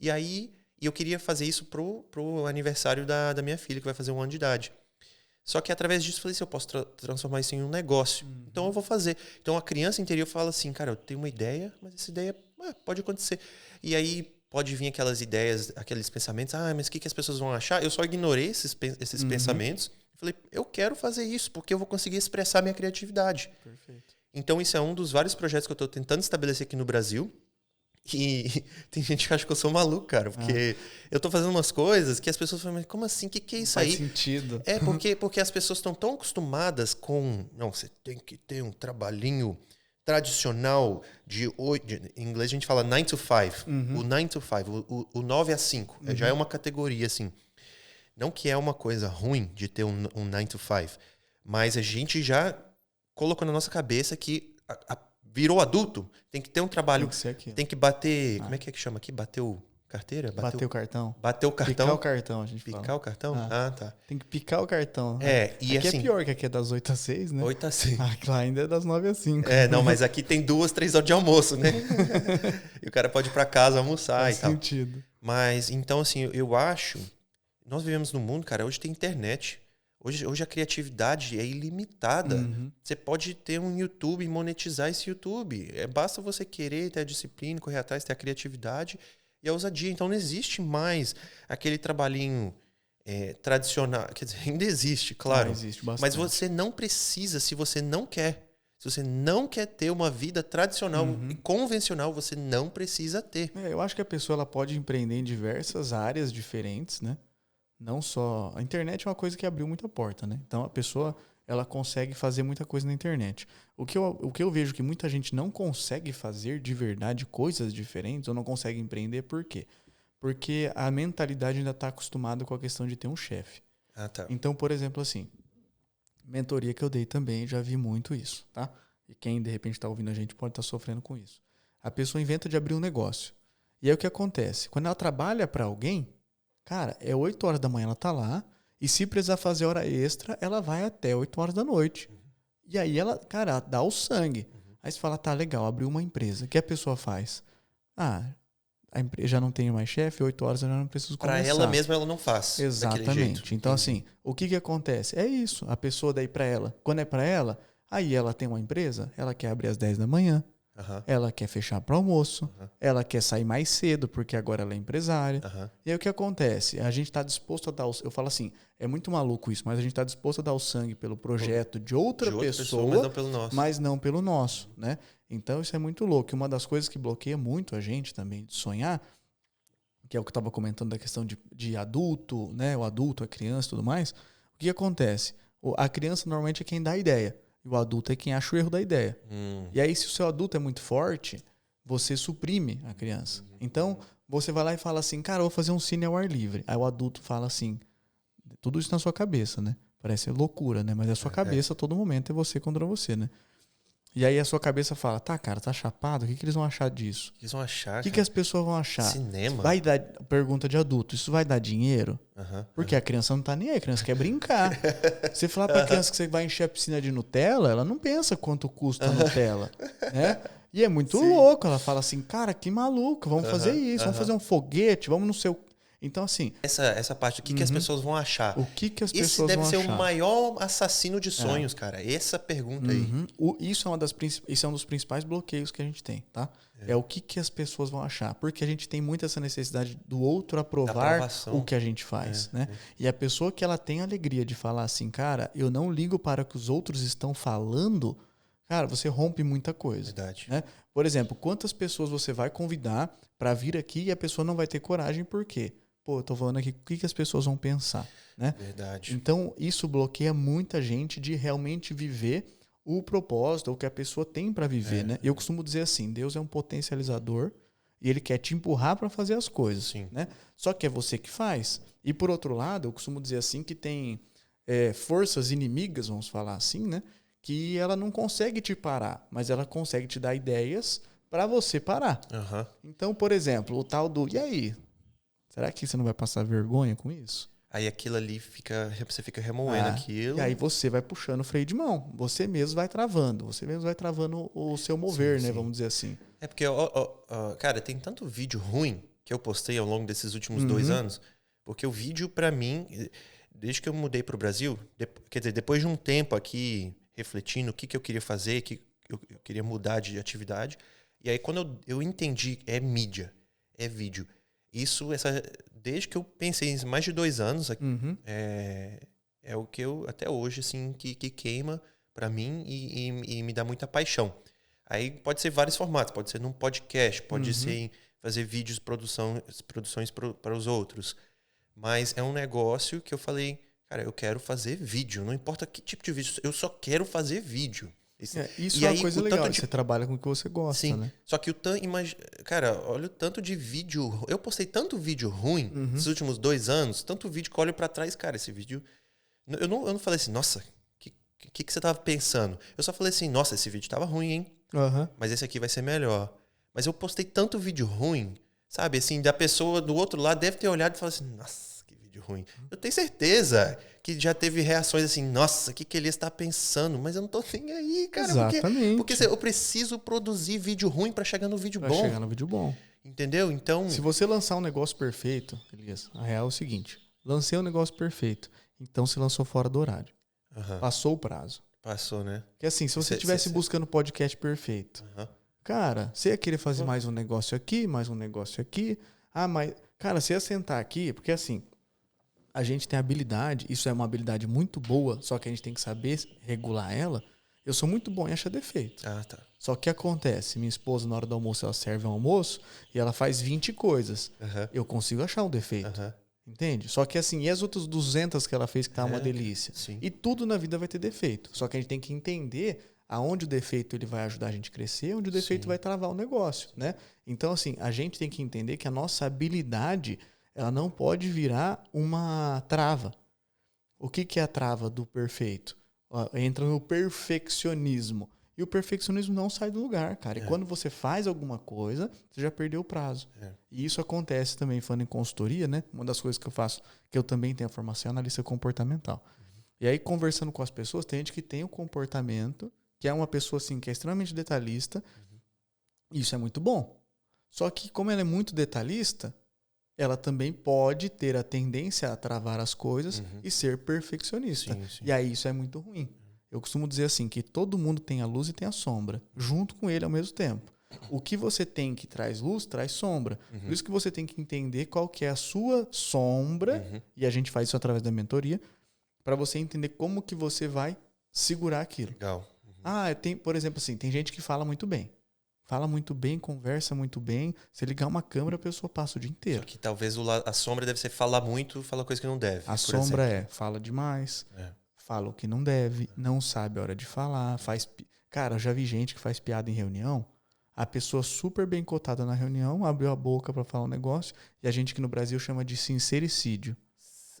E aí eu queria fazer isso pro aniversário da minha filha, que vai fazer 1 ano de idade. Só que através disso eu falei assim, eu posso transformar isso em um negócio. Então eu vou fazer. Então a criança interior fala assim, cara, eu tenho uma ideia, mas essa ideia pode acontecer. E aí pode vir aquelas ideias, aqueles pensamentos, mas o que as pessoas vão achar? Eu só ignorei esses pensamentos. Falei, eu quero fazer isso, porque eu vou conseguir expressar minha criatividade. Perfeito. Então isso é um dos vários projetos que eu estou tentando estabelecer aqui no Brasil. E tem gente que acha que eu sou maluco, cara, porque eu tô fazendo umas coisas que as pessoas falam, mas como assim? O que é isso aí? Faz sentido. Porque as pessoas estão tão acostumadas com... Não, você tem que ter um trabalhinho tradicional em inglês a gente fala 9 to 5. O 9 to 5, o 9 a 5. Já é uma categoria, assim. Não que é uma coisa ruim de ter um 9 to 5, mas a gente já colocou na nossa cabeça que virou adulto, tem que ter um trabalho, tem que bater... Como é que chama aqui? Bateu carteira? Bateu o cartão. Bateu o cartão. Picar o cartão, a gente fala. Picar o cartão? Tá. Tem que picar o cartão. E aqui assim, é pior, que aqui é das 8 às 6, né? 8 às 6. Lá ainda é das 9 às 5. Não, mas aqui tem 2, 3 horas de almoço, né? E o cara pode ir pra casa almoçar Faz e tal. sentido. Mas, então, assim, eu acho... Nós vivemos num mundo, cara, hoje tem internet. Hoje a criatividade é ilimitada. Você pode ter um YouTube e monetizar esse YouTube. Basta você querer, ter a disciplina, correr atrás, ter a criatividade e a ousadia. Então não existe mais aquele trabalhinho tradicional. Quer dizer, ainda existe, claro. Existe bastante. Mas você não precisa se você não quer. Se você não quer ter uma vida tradicional e convencional, você não precisa ter. Eu acho que a pessoa ela pode empreender em diversas áreas diferentes, né? Não só... A internet é uma coisa que abriu muita porta, né? Então, a pessoa, ela consegue fazer muita coisa na internet. O que eu vejo que muita gente não consegue fazer de verdade coisas diferentes ou não consegue empreender, por quê? Porque a mentalidade ainda está acostumada com a questão de ter um chefe. Tá. Então, por exemplo, assim, mentoria que eu dei também, já vi muito isso, tá? E quem, de repente, está ouvindo a gente pode estar sofrendo com isso. A pessoa inventa de abrir um negócio. E aí o que acontece? Quando ela trabalha para alguém... Cara, 8 horas da manhã ela tá lá e se precisar fazer hora extra, ela vai até 8 horas da noite. E aí ela, cara, dá o sangue. Aí você fala, tá, legal, abriu uma empresa. O que a pessoa faz? A empresa já não tem mais chefe, 8 horas eu já não preciso começar. Para ela mesma ela não faz. Exatamente. Então assim, o que acontece? É isso, a pessoa daí para ela. Quando é para ela, aí ela tem uma empresa, ela quer abrir às 10 da manhã. Ela quer fechar para almoço, ela quer sair mais cedo porque agora ela é empresária. E aí o que acontece? A gente está disposto a dar eu falo assim, é muito maluco isso, mas a gente está disposto a dar o sangue pelo projeto de outra pessoa, mas não pelo nosso. Mas não pelo nosso, né? Então isso é muito louco. E uma das coisas que bloqueia muito a gente também de sonhar, que é o que eu estava comentando da questão de adulto, né? O adulto, a criança e tudo mais. O que acontece? A criança normalmente é quem dá a ideia. E o adulto é quem acha o erro da ideia. E aí, se o seu adulto é muito forte, você suprime a criança. Então, você vai lá e fala assim, cara, eu vou fazer um cine ao ar livre. Aí o adulto fala assim, tudo isso na sua cabeça, né? Parece loucura, né? Mas é a sua cabeça a todo momento, é você contra você, né? E aí a sua cabeça fala, tá, cara, tá chapado? O que eles vão achar disso? O que eles vão achar, O que as pessoas vão achar? Cinema? Vai dar, pergunta de adulto, isso vai dar dinheiro? Porque a criança não tá nem aí, a criança quer brincar. Você falar pra criança que você vai encher a piscina de Nutella, ela não pensa quanto custa a Nutella, né? E é muito louco, ela fala assim, cara, que maluco, vamos fazer isso, vamos fazer um foguete, vamos no seu... Então, assim... Essa parte, o que as pessoas vão achar? O que as pessoas vão achar? Esse deve ser o maior assassino de sonhos, cara. Essa pergunta aí. Isso é um dos principais bloqueios que a gente tem, tá? É o que as pessoas vão achar. Porque a gente tem muito essa necessidade do outro aprovar o que a gente faz, né? E a pessoa que ela tem a alegria de falar assim, cara, eu não ligo para o que os outros estão falando, cara, você rompe muita coisa. Verdade. Né? Por exemplo, quantas pessoas você vai convidar para vir aqui e a pessoa não vai ter coragem, por quê? Pô, eu tô falando aqui, o que as pessoas vão pensar, né? Verdade. Então, isso bloqueia muita gente de realmente viver o propósito, o que a pessoa tem para viver, né? Eu costumo dizer assim, Deus é um potencializador e ele quer te empurrar para fazer as coisas, Sim. né? Só que é você que faz. E por outro lado, eu costumo dizer assim que tem forças inimigas, vamos falar assim, né? Que ela não consegue te parar, mas ela consegue te dar ideias para você parar. Então, por exemplo, o tal do, e aí? Será que você não vai passar vergonha com isso? Aí aquilo ali você fica remoendo aquilo. E aí você vai puxando o freio de mão. Você mesmo vai travando. Você mesmo vai travando o seu mover, sim, né? sim. Vamos dizer assim. É porque, cara, tem tanto vídeo ruim que eu postei ao longo desses últimos 2 anos. Porque o vídeo, pra mim, desde que eu mudei pro Brasil, quer dizer, depois de um tempo aqui refletindo o que eu queria fazer, que eu queria mudar de atividade. E aí quando eu entendi, é mídia, é vídeo. Desde que eu pensei em mais de 2 anos, é o que eu, até hoje, assim, que queima pra mim e me dá muita paixão. Aí pode ser vários formatos, pode ser num podcast, pode ser em fazer vídeos, produções para os outros. Mas é um negócio que eu falei, cara, eu quero fazer vídeo, não importa que tipo de vídeo, eu só quero fazer vídeo. Isso é uma coisa legal, você trabalha com o que você gosta, sim, né? Só que cara, olha o tanto de vídeo. Eu postei tanto vídeo ruim nos últimos 2 anos, tanto vídeo que eu olho pra trás, cara, esse vídeo. Eu não falei assim, nossa, que você tava pensando? Eu só falei assim, nossa, esse vídeo tava ruim, hein? Mas esse aqui vai ser melhor. Mas eu postei tanto vídeo ruim, sabe? Assim, da pessoa do outro lado deve ter olhado e falado assim, nossa, que vídeo ruim. Eu tenho certeza que já teve reações assim, nossa, o que ele está pensando? Mas eu não tô nem aí, cara. Exatamente. Porque eu preciso produzir vídeo ruim para chegar no vídeo bom. Pra chegar no vídeo bom. Entendeu? Então... Se você lançar um negócio perfeito, Elias, a real é o seguinte, lancei um negócio perfeito, então você lançou fora do horário. Passou o prazo. Passou, né? Porque assim, se você estivesse buscando podcast perfeito, cara, você ia querer fazer mais um negócio aqui, mais um negócio aqui. Mas... Cara, você ia sentar aqui, porque assim... A gente tem habilidade, isso é uma habilidade muito boa, só que a gente tem que saber regular ela. Eu sou muito bom em achar defeito. Tá. Só que acontece, minha esposa na hora do almoço, ela serve um almoço e ela faz 20 coisas. Eu consigo achar um defeito. Entende? Só que assim, e as outras 200 que ela fez que tá uma delícia? Sim. E tudo na vida vai ter defeito. Só que a gente tem que entender aonde o defeito ele vai ajudar a gente a crescer, onde o defeito vai travar o negócio, né? Então assim, a gente tem que entender que a nossa habilidade... ela não pode virar uma trava. O que é a trava do perfeito? Entra no perfeccionismo. E o perfeccionismo não sai do lugar, cara. E quando você faz alguma coisa, você já perdeu o prazo. E isso acontece também, falando em consultoria, né? Uma das coisas que eu faço, que eu também tenho a formação, é analista comportamental. E aí, conversando com as pessoas, tem gente que tem o comportamento, que é uma pessoa assim, que é extremamente detalhista. E isso é muito bom. Só que, como ela é muito detalhista, ela também pode ter a tendência a travar as coisas e ser perfeccionista. Sim. E aí isso é muito ruim. Eu costumo dizer assim, que todo mundo tem a luz e tem a sombra, junto com ele ao mesmo tempo. O que você tem que traz luz, traz sombra. Por isso que você tem que entender qual que é a sua sombra, e a gente faz isso através da mentoria, para você entender como que você vai segurar aquilo. Legal. Por exemplo, assim, tem gente que fala muito bem. Fala muito bem, conversa muito bem. Se ligar uma câmera, a pessoa passa o dia inteiro. Só que talvez a sombra deve ser falar muito, falar coisa que não deve. A sombra fala demais, fala o que não deve, não sabe a hora de falar, Cara, eu já vi gente que faz piada em reunião, a pessoa super bem cotada na reunião, abriu a boca para falar um negócio, e a gente que no Brasil chama de sincericídio.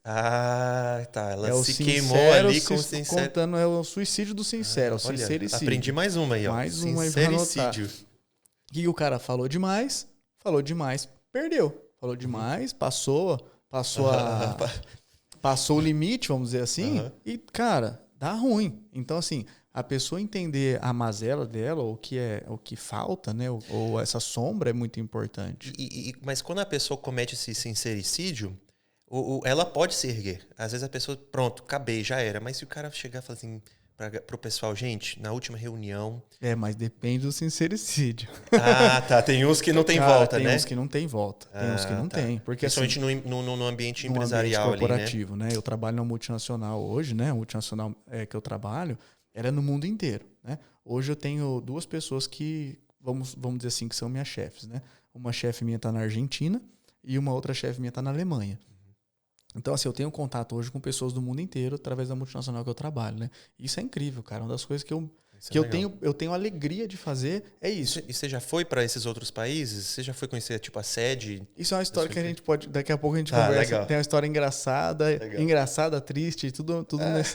Ah, tá. Ela se sincero, queimou ali com o sincero. Contando, é o suicídio do sincero, é o sincericídio. Aprendi mais uma aí, ó. Mais uma aí pra anotar. O que o cara falou demais, perdeu. Falou demais, passou o limite, vamos dizer assim, e, cara, dá ruim. Então, assim, a pessoa entender a mazela dela, o que falta, né? Ou essa sombra é muito importante. Mas quando a pessoa comete esse sincericídio, ela pode se erguer. Às vezes a pessoa, pronto, acabei, já era. Mas se o cara chegar e falar assim pro pessoal, gente, na última reunião... Mas depende do sincericídio. Ah, tá. Tem uns que não tem volta, né? Tem uns que não tem volta. Tem uns que não tem. Porque, principalmente assim, no ambiente empresarial ambiente corporativo, ali, né? Eu trabalho na multinacional hoje, né? A multinacional que eu trabalho, ela é no mundo inteiro, né? Hoje eu tenho 2 pessoas que, vamos dizer assim, que são minhas chefes, né? Uma chefe minha está na Argentina e uma outra chefe minha está na Alemanha. Então, assim, eu tenho contato hoje com pessoas do mundo inteiro através da multinacional que eu trabalho, né? Isso é incrível, cara. Uma das coisas que eu tenho alegria de fazer é isso. E você já foi para esses outros países? Você já foi conhecer, tipo, a sede? Isso é uma história que a gente pode... Daqui a pouco a gente conversa. Legal. Tem uma história engraçada, triste, tudo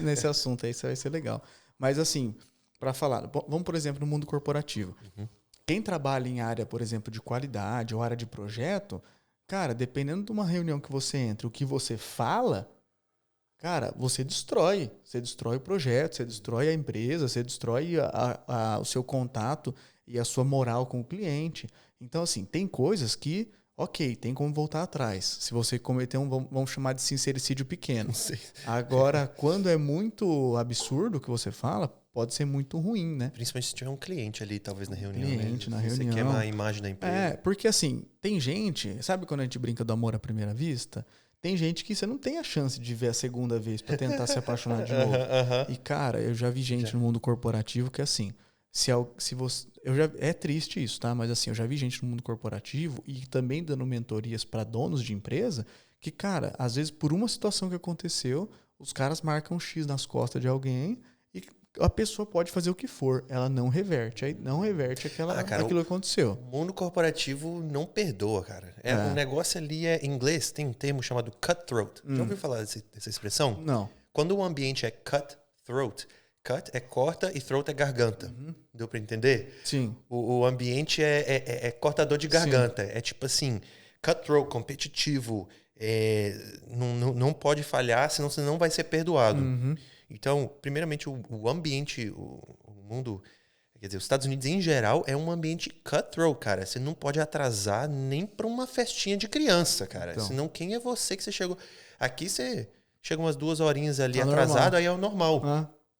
nesse assunto aí. Isso vai ser legal. Mas, assim, para falar... Vamos, por exemplo, no mundo corporativo. Quem trabalha em área, por exemplo, de qualidade ou área de projeto... Cara, dependendo de uma reunião que você entra, o que você fala, cara, você destrói. Você destrói o projeto, você destrói a empresa, você destrói o seu contato e a sua moral com o cliente. Então, assim, tem coisas que, ok, tem como voltar atrás. Se você cometer vamos chamar de sincericídio pequeno. Agora, quando é muito absurdo o que você fala, pode ser muito ruim, né? Principalmente se tiver um cliente ali, talvez, na reunião. Na reunião. Você queima a imagem da empresa. Porque assim, tem gente... Sabe quando a gente brinca do amor à primeira vista? Tem gente que você não tem a chance de ver a segunda vez para tentar se apaixonar de novo. E, cara, eu já vi gente no mundo corporativo que, assim... Se você, é triste isso, tá? Mas, assim, eu já vi gente no mundo corporativo e também dando mentorias para donos de empresa que, cara, às vezes, por uma situação que aconteceu, os caras marcam um X nas costas de alguém... A pessoa pode fazer o que for, ela não reverte. Aí não reverte aquilo que aconteceu. O mundo corporativo não perdoa, cara. O negócio ali em inglês, tem um termo chamado cutthroat. Já ouviu falar dessa expressão? Não. Quando o ambiente é cutthroat, cut é corta e throat é garganta. Deu pra entender? Sim. O ambiente é cortador de garganta. Sim. É tipo assim, cutthroat, competitivo, não pode falhar, senão você não vai ser perdoado. Então, primeiramente, o ambiente, o mundo, quer dizer, os Estados Unidos em geral é um ambiente cutthroat, cara. Você não pode atrasar nem para uma festinha de criança, cara. Então. Senão, quem é você que você chegou? Aqui você chega umas 2 horinhas ali atrasado, aí é o normal.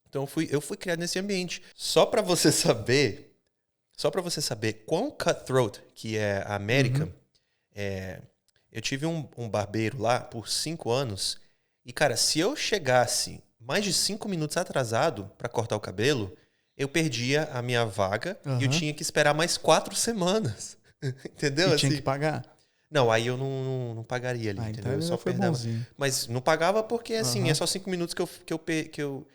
Então, eu fui criado nesse ambiente. Só para você saber quão cutthroat que é a América, eu tive um barbeiro lá por 5 anos e, cara, se eu chegasse mais de 5 minutos atrasado para cortar o cabelo, eu perdia a minha vaga e eu tinha que esperar mais 4 semanas. Entendeu? E tinha que pagar? Não, aí eu não pagaria ali, entendeu? Então eu só foi perdava. Bonzinho. Mas não pagava porque, assim, é só 5 minutos que eu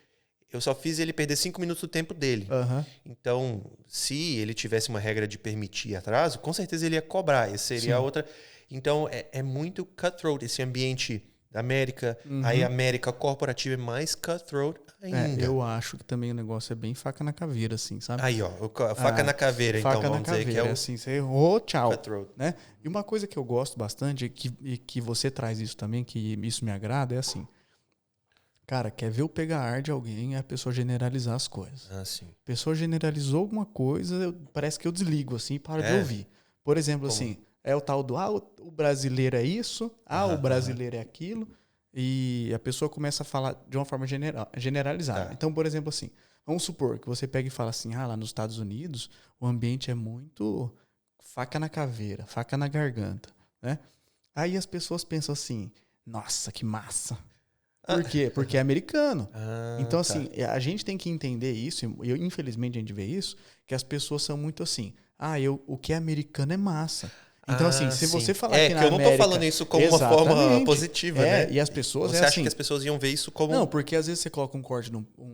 só fiz ele perder 5 minutos do tempo dele. Então, se ele tivesse uma regra de permitir atraso, com certeza ele ia cobrar. Essa seria a outra. Então, é muito cutthroat esse ambiente da América. Aí a América corporativa é mais cutthroat ainda. Eu acho que também o negócio é bem faca na caveira, assim, sabe? Aí, ó, faca na caveira, então, vamos dizer que é o... assim, você errou, tchau. Cutthroat. Né? E uma coisa que eu gosto bastante, e que você traz isso também, que isso me agrada, é assim, cara, quer ver o pegar ar de alguém é a pessoa generalizar as coisas. Sim. A pessoa generalizou alguma coisa, parece que eu desligo, assim, e paro de ouvir. Por exemplo, assim... É o tal do, o brasileiro é isso, o brasileiro é aquilo, e a pessoa começa a falar de uma forma generalizada. Então, por exemplo, assim, vamos supor que você pega e fala assim, lá nos Estados Unidos, o ambiente é muito faca na caveira, faca na garganta, né? Aí as pessoas pensam assim, nossa, que massa. Por quê? Porque é americano. Então, tá. assim, a gente tem que entender isso, e infelizmente a gente vê isso, que as pessoas são muito assim, o que é americano é massa. Então, assim, se você falar que na eu não tô América... falando isso como uma forma positiva, né? E as pessoas Você acha que as pessoas iam ver isso como... Não, porque às vezes você coloca um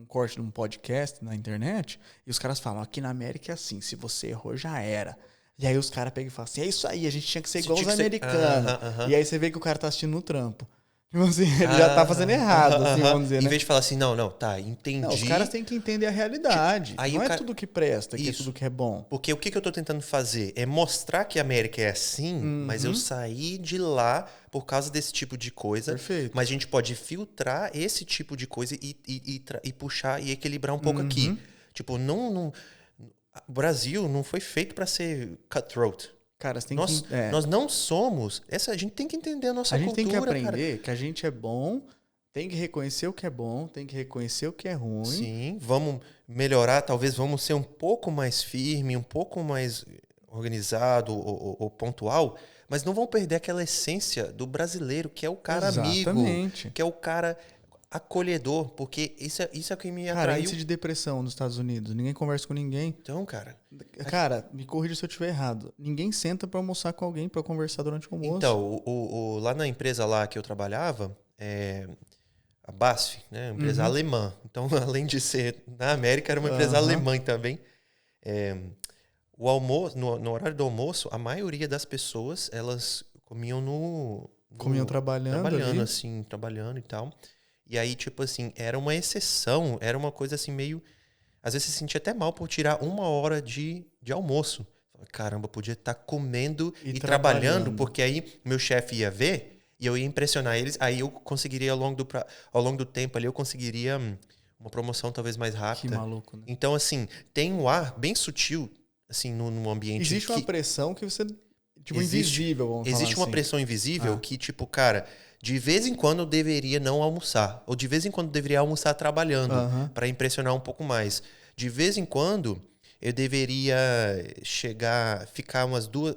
corte num podcast na internet e os caras falam, aqui na América é assim, se você errou, já era. E aí os caras pegam e falam assim, é isso aí, a gente tinha que ser igual os americanos. E aí você vê que o cara tá assistindo no trampo. Tipo assim, ele já tá fazendo errado, assim, vamos dizer, né? Em vez de falar assim, não, tá, entendi. Não, os caras têm que entender a realidade. Tipo, aí não é tudo que presta, que é tudo que é bom. Porque o que eu tô tentando fazer é mostrar que a América é assim, mas eu saí de lá por causa desse tipo de coisa. Perfeito. Mas a gente pode filtrar esse tipo de coisa e puxar e equilibrar um pouco aqui. Tipo, o Brasil não foi feito para ser cutthroat. Cara, você tem nós não somos. A gente tem que entender a nossa cultura. A gente tem que aprender que a gente é bom, tem que reconhecer o que é bom, tem que reconhecer o que é ruim. Sim, vamos melhorar, talvez vamos ser um pouco mais firme, um pouco mais organizado ou pontual, mas não vamos perder aquela essência do brasileiro, que é o cara amigo, que é o cara acolhedor, porque isso é o que me atraiu. Cara, índice de depressão nos Estados Unidos, ninguém conversa com ninguém. Então, cara... Cara, me corrija se eu estiver errado. Ninguém senta pra almoçar com alguém, pra conversar durante o almoço. Então, lá na empresa lá que eu trabalhava, a BASF, né, uma empresa alemã. Então, além de ser na América, era uma empresa alemã também. O almoço, no horário do almoço, a maioria das pessoas, elas comiam comiam trabalhando ali. assim, trabalhando e tal. E aí, tipo assim, era uma exceção, era uma coisa assim meio... Às vezes você se sentia até mal por tirar 1 hora de almoço. Caramba, podia estar comendo e trabalhando, porque aí meu chefe ia ver e eu ia impressionar eles. Aí eu conseguiria, ao longo do tempo ali, eu conseguiria uma promoção talvez mais rápida. Que maluco, né? Então, assim, tem um ar bem sutil, assim, no ambiente. Existe uma pressão que você... Tipo, invisível, vamos falar Existe uma assim. pressão invisível que, tipo, cara... De vez em quando eu deveria não almoçar. Ou de vez em quando eu deveria almoçar trabalhando para impressionar um pouco mais. De vez em quando eu deveria ficar umas 2...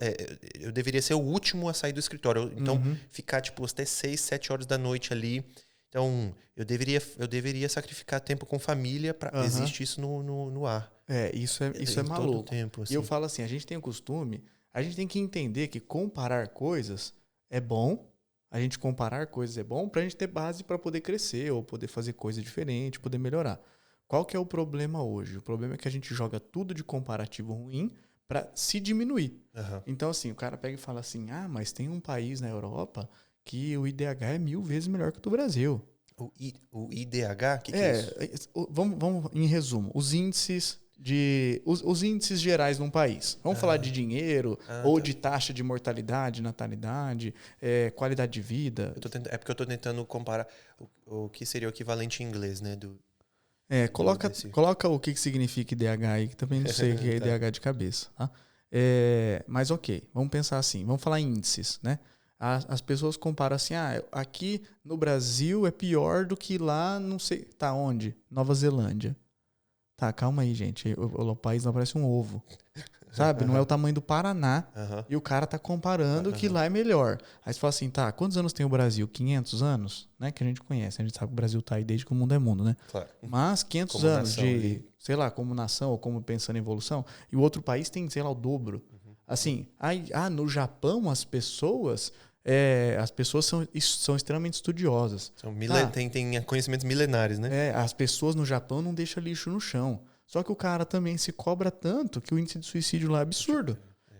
eu deveria ser o último a sair do escritório. Então, ficar tipo até 6, 7 horas da noite ali. Então, eu deveria sacrificar tempo com família. Existe isso no ar. Isso é maluco. Todo tempo, assim. E eu falo assim, a gente tem o costume, a gente tem que entender que comparar coisas é bom. A gente comparar coisas é bom pra gente ter base para poder crescer ou poder fazer coisa diferente, poder melhorar. Qual que é o problema hoje? O problema é que a gente joga tudo de comparativo ruim para se diminuir. Então, assim, o cara pega e fala assim, mas tem um país na Europa que o IDH é 1000 vezes melhor que o do Brasil. O IDH? Que é isso? Vamos, em resumo, os índices gerais num país. Vamos falar de dinheiro ou de taxa de mortalidade, natalidade, qualidade de vida. Porque eu estou tentando comparar o que seria o equivalente em inglês, né? Coloca o que significa IDH aí, que também não sei o que é IDH de cabeça. Tá? Mas ok, vamos pensar assim, vamos falar em índices, né? As pessoas comparam assim, aqui no Brasil é pior do que lá, não sei, tá onde? Nova Zelândia. Tá, calma aí, gente. O país não parece um ovo. Sabe? Não é o tamanho do Paraná. E o cara tá comparando que lá é melhor. Aí você fala assim, tá, quantos anos tem o Brasil? 500 anos? Né? Que a gente conhece. A gente sabe que o Brasil tá aí desde que o mundo é mundo, né? Claro. Mas 500 como anos nação, de, sei lá, como nação ou como pensando em evolução. E o outro país tem, sei lá, o dobro. Assim, no Japão as pessoas são extremamente estudiosas. Tem conhecimentos milenares, né? As pessoas no Japão não deixam lixo no chão. Só que o cara também se cobra tanto que o índice de suicídio lá é absurdo.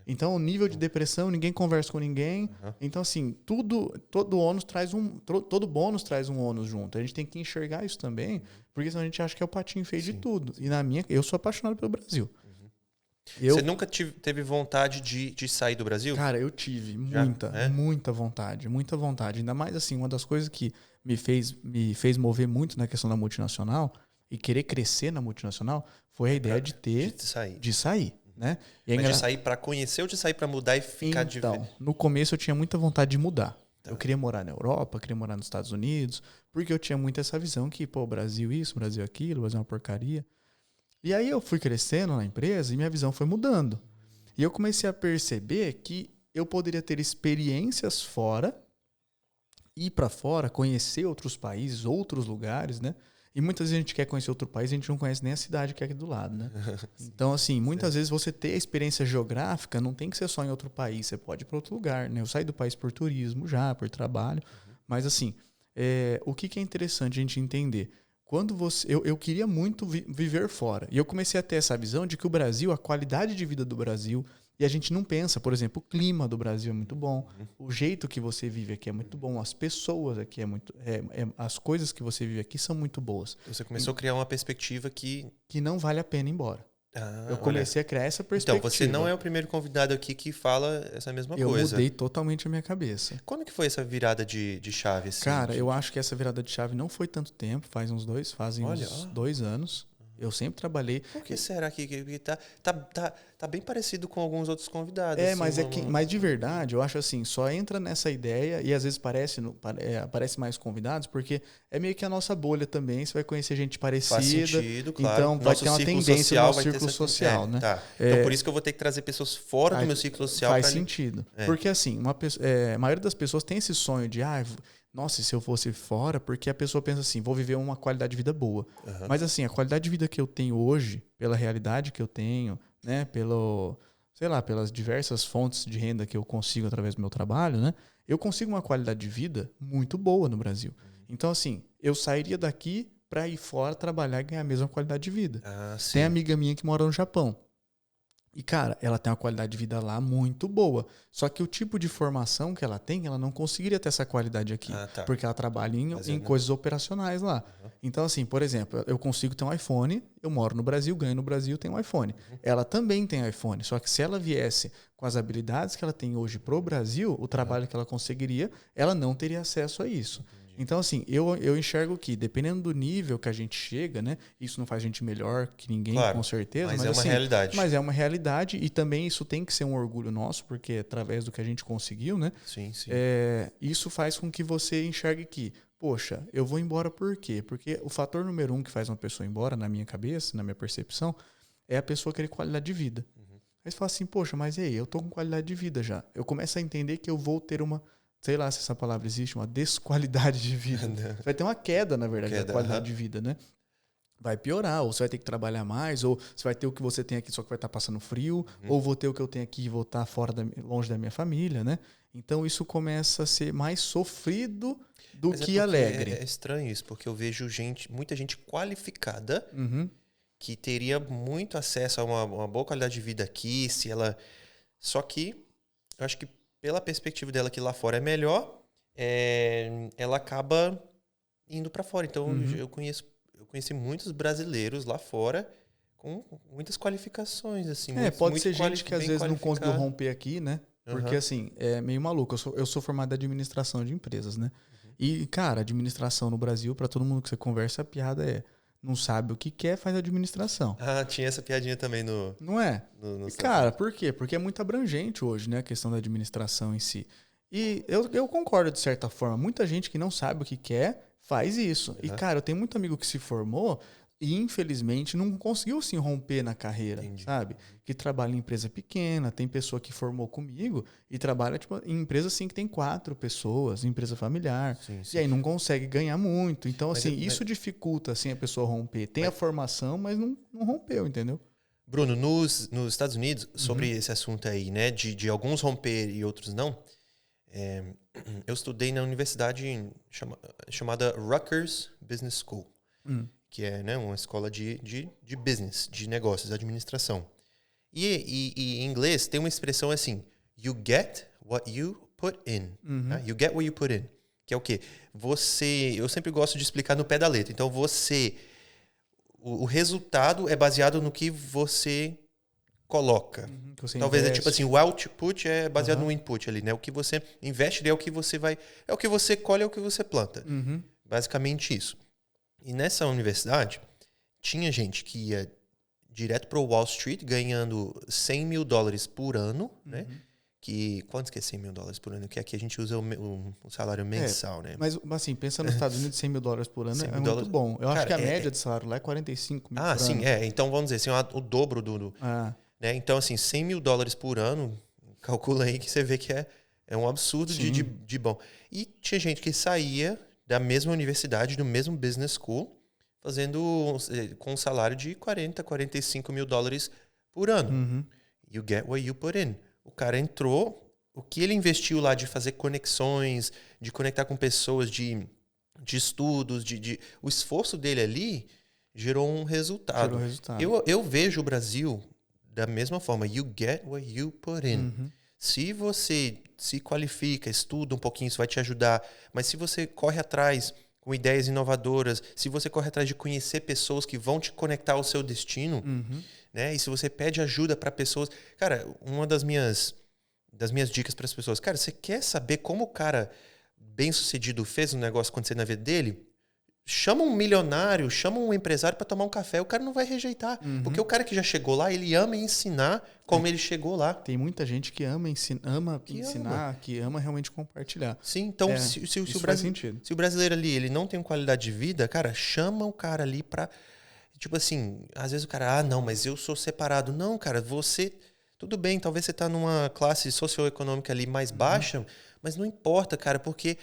Então, o nível de depressão, ninguém conversa com ninguém. Então, assim, todo bônus traz um ônus junto. A gente tem que enxergar isso também, porque senão a gente acha que é o patinho feio de tudo. E eu sou apaixonado pelo Brasil. Você nunca teve vontade de sair do Brasil? Cara, eu tive muita vontade. Ainda mais assim, uma das coisas que me fez mover muito na questão da multinacional e querer crescer na multinacional foi a ideia de sair. Né? Mas de sair para conhecer ou de sair para mudar e ficar de... Então, no começo eu tinha muita vontade de mudar. Eu queria morar na Europa, queria morar nos Estados Unidos, porque eu tinha muito essa visão que, Brasil isso, Brasil aquilo, Brasil é uma porcaria. E aí eu fui crescendo na empresa e minha visão foi mudando. E eu comecei a perceber que eu poderia ter experiências fora ir para fora, conhecer outros países, outros lugares, né? E muitas vezes a gente quer conhecer outro país e a gente não conhece nem a cidade que é aqui do lado, né? Então, assim, muitas vezes você ter a experiência geográfica não tem que ser só em outro país, você pode ir para outro lugar, né? Eu saí do país por turismo já, por trabalho, mas assim, o que é interessante a gente entender? Quando eu queria muito viver fora, e eu comecei a ter essa visão de que o Brasil, a qualidade de vida do Brasil, e a gente não pensa, por exemplo, o clima do Brasil é muito bom, o jeito que você vive aqui é muito bom, as pessoas aqui as coisas que você vive aqui são muito boas. Você começou a criar uma perspectiva que não vale a pena ir embora. Eu comecei a criar essa perspectiva. Então, você não é o primeiro convidado aqui que fala essa mesma coisa. Eu mudei totalmente a minha cabeça. Quando que foi essa virada de chave? Assim, Cara, eu acho que essa virada de chave não foi tanto tempo, fazem uns 2 anos. Eu sempre trabalhei. Por que será que tá bem parecido com alguns outros convidados? Mas de verdade, eu acho assim, só entra nessa ideia e às vezes aparece mais convidados, porque é meio que a nossa bolha também, você vai conhecer gente parecida. Faz sentido, claro. Então vai ter uma tendência no nosso círculo social, né? Tá. Então por isso que eu vou ter que trazer pessoas fora do meu ciclo social. Faz sentido. Porque assim, a maioria das pessoas tem esse sonho de nossa, se eu fosse fora, porque a pessoa pensa assim, vou viver uma qualidade de vida boa. Uhum. Mas assim, a qualidade de vida que eu tenho hoje, pela realidade que eu tenho, né, pelas diversas fontes de renda que eu consigo através do meu trabalho, né, eu consigo uma qualidade de vida muito boa no Brasil. Então assim, eu sairia daqui para ir fora trabalhar e ganhar a mesma qualidade de vida. Tem amiga minha que mora no Japão. E, cara, ela tem uma qualidade de vida lá muito boa. Só que o tipo de formação que ela tem, ela não conseguiria ter essa qualidade aqui. Porque ela trabalha em coisas operacionais lá. Uhum. Então, assim, por exemplo, eu consigo ter um iPhone, eu moro no Brasil, ganho no Brasil, tenho um iPhone. Uhum. Ela também tem iPhone. Só que se ela viesse com as habilidades que ela tem hoje pro Brasil, o trabalho que ela conseguiria, ela não teria acesso a isso. Então, assim, eu enxergo que, dependendo do nível que a gente chega, né? Isso não faz a gente melhor que ninguém, claro, com certeza. Mas é uma realidade. Mas é uma realidade e também isso tem que ser um orgulho nosso, porque é através do que a gente conseguiu, né? Sim, sim. Isso faz com que você enxergue que, poxa, eu vou embora por quê? Porque o fator número 1 que faz uma pessoa ir embora, na minha cabeça, na minha percepção, é a pessoa querer qualidade de vida. Uhum. Aí você fala assim, poxa, mas e aí? Eu tô com qualidade de vida já. Eu começo a entender que eu vou ter uma... sei lá se essa palavra existe, uma desqualidade de vida. Você vai ter uma queda, na verdade, da qualidade de vida, né? Vai piorar, ou você vai ter que trabalhar mais, ou você vai ter o que você tem aqui, só que vai estar passando frio, ou vou ter o que eu tenho aqui e vou estar longe da minha família, né? Então isso começa a ser mais sofrido do que alegre. É estranho isso, porque eu vejo muita gente qualificada que teria muito acesso a uma boa qualidade de vida aqui, se ela... Só que eu acho que pela perspectiva dela que lá fora é melhor, ela acaba indo para fora. Então, eu conheci muitos brasileiros lá fora com muitas qualificações. Assim, pode ser gente que às vezes não conseguiu romper aqui, né? Porque, assim, é meio maluco. Eu sou formado em administração de empresas, né? E, cara, administração no Brasil, para todo mundo que você conversa, a piada não sabe o que quer, faz administração. Tinha essa piadinha também no... Não é? Cara, por quê? Porque é muito abrangente hoje, né? A questão da administração em si. E eu concordo de certa forma. Muita gente que não sabe o que quer, faz isso. E, cara, eu tenho muito amigo que se formou e, infelizmente, não conseguiu se romper na carreira, sabe? Que trabalha em empresa pequena, tem pessoa que formou comigo e trabalha em empresa assim que tem 4 pessoas, empresa familiar. Sim. E aí não consegue ganhar muito. Então, assim, isso dificulta assim, a pessoa romper. Tem a formação, mas não rompeu, entendeu? Bruno, nos Estados Unidos, sobre esse assunto aí, né? De alguns romper e outros não, eu estudei na universidade chamada Rutgers Business School. Que é, né, uma escola de business, de negócios, de administração. E em inglês tem uma expressão assim, you get what you put in. Tá? You get what you put in. Que é o quê? Eu sempre gosto de explicar no pé da letra. Então, o resultado é baseado no que você coloca. Talvez investe. Tipo assim, o output é baseado no input ali, né? O que você investe é o que você vai... É o que você colhe, é o que você planta. Basicamente isso. E nessa universidade, tinha gente que ia direto para o Wall Street ganhando $100 mil por ano, né? Quanto que é $100 mil por ano? Que aqui a gente usa o salário mensal, né? Mas assim, pensa nos Estados Unidos, $100 mil por ano é muito bom. Eu acho que a média de salário lá é 45 mil por ano. Sim, Então, vamos dizer assim, o dobro do... Né? Então, assim, $100 mil por ano, calcula aí que você vê que é É um absurdo de bom. E tinha gente que saía da mesma universidade, do mesmo business school, fazendo com um salário de 40, 45 mil dólares por ano. You get what you put in. O cara entrou, o que ele investiu lá de fazer conexões, de conectar com pessoas, de estudos, o esforço dele ali gerou um resultado. Eu vejo o Brasil da mesma forma. You get what you put in. Se você se qualifica, estuda um pouquinho, isso vai te ajudar. Mas se você corre atrás com ideias inovadoras, se você corre atrás de conhecer pessoas que vão te conectar ao seu destino, né? E se você pede ajuda para pessoas... Cara, uma das minhas dicas para as pessoas, cara, você quer saber como o cara bem-sucedido fez um negócio acontecer na vida dele? Chama um milionário, chama um empresário para tomar um café. O cara não vai rejeitar. Porque o cara que já chegou lá, ele ama ensinar como ele chegou lá. Tem muita gente que ama ensinar, que ama realmente compartilhar. Sim, então se o brasileiro ali ele não tem qualidade de vida, cara, chama o cara ali pra... Tipo assim, às vezes o cara, não, mas eu sou separado. Não, cara, você... Tudo bem, talvez você tá numa classe socioeconômica ali mais baixa, mas não importa, cara, porque...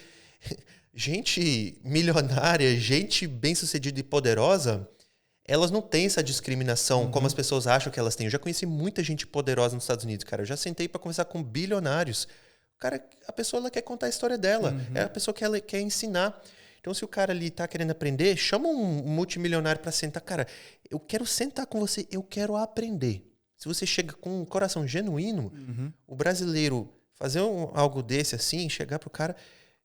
Gente milionária, gente bem-sucedida e poderosa, elas não têm essa discriminação como as pessoas acham que elas têm. Eu já conheci muita gente poderosa nos Estados Unidos, cara. Eu já sentei para conversar com bilionários. Cara, a pessoa ela quer contar a história dela. É a pessoa que ela quer ensinar. Então, se o cara ali tá querendo aprender, chama um multimilionário para sentar. Cara, eu quero sentar com você, eu quero aprender. Se você chega com um coração genuíno, o brasileiro fazer algo desse assim, chegar pro cara...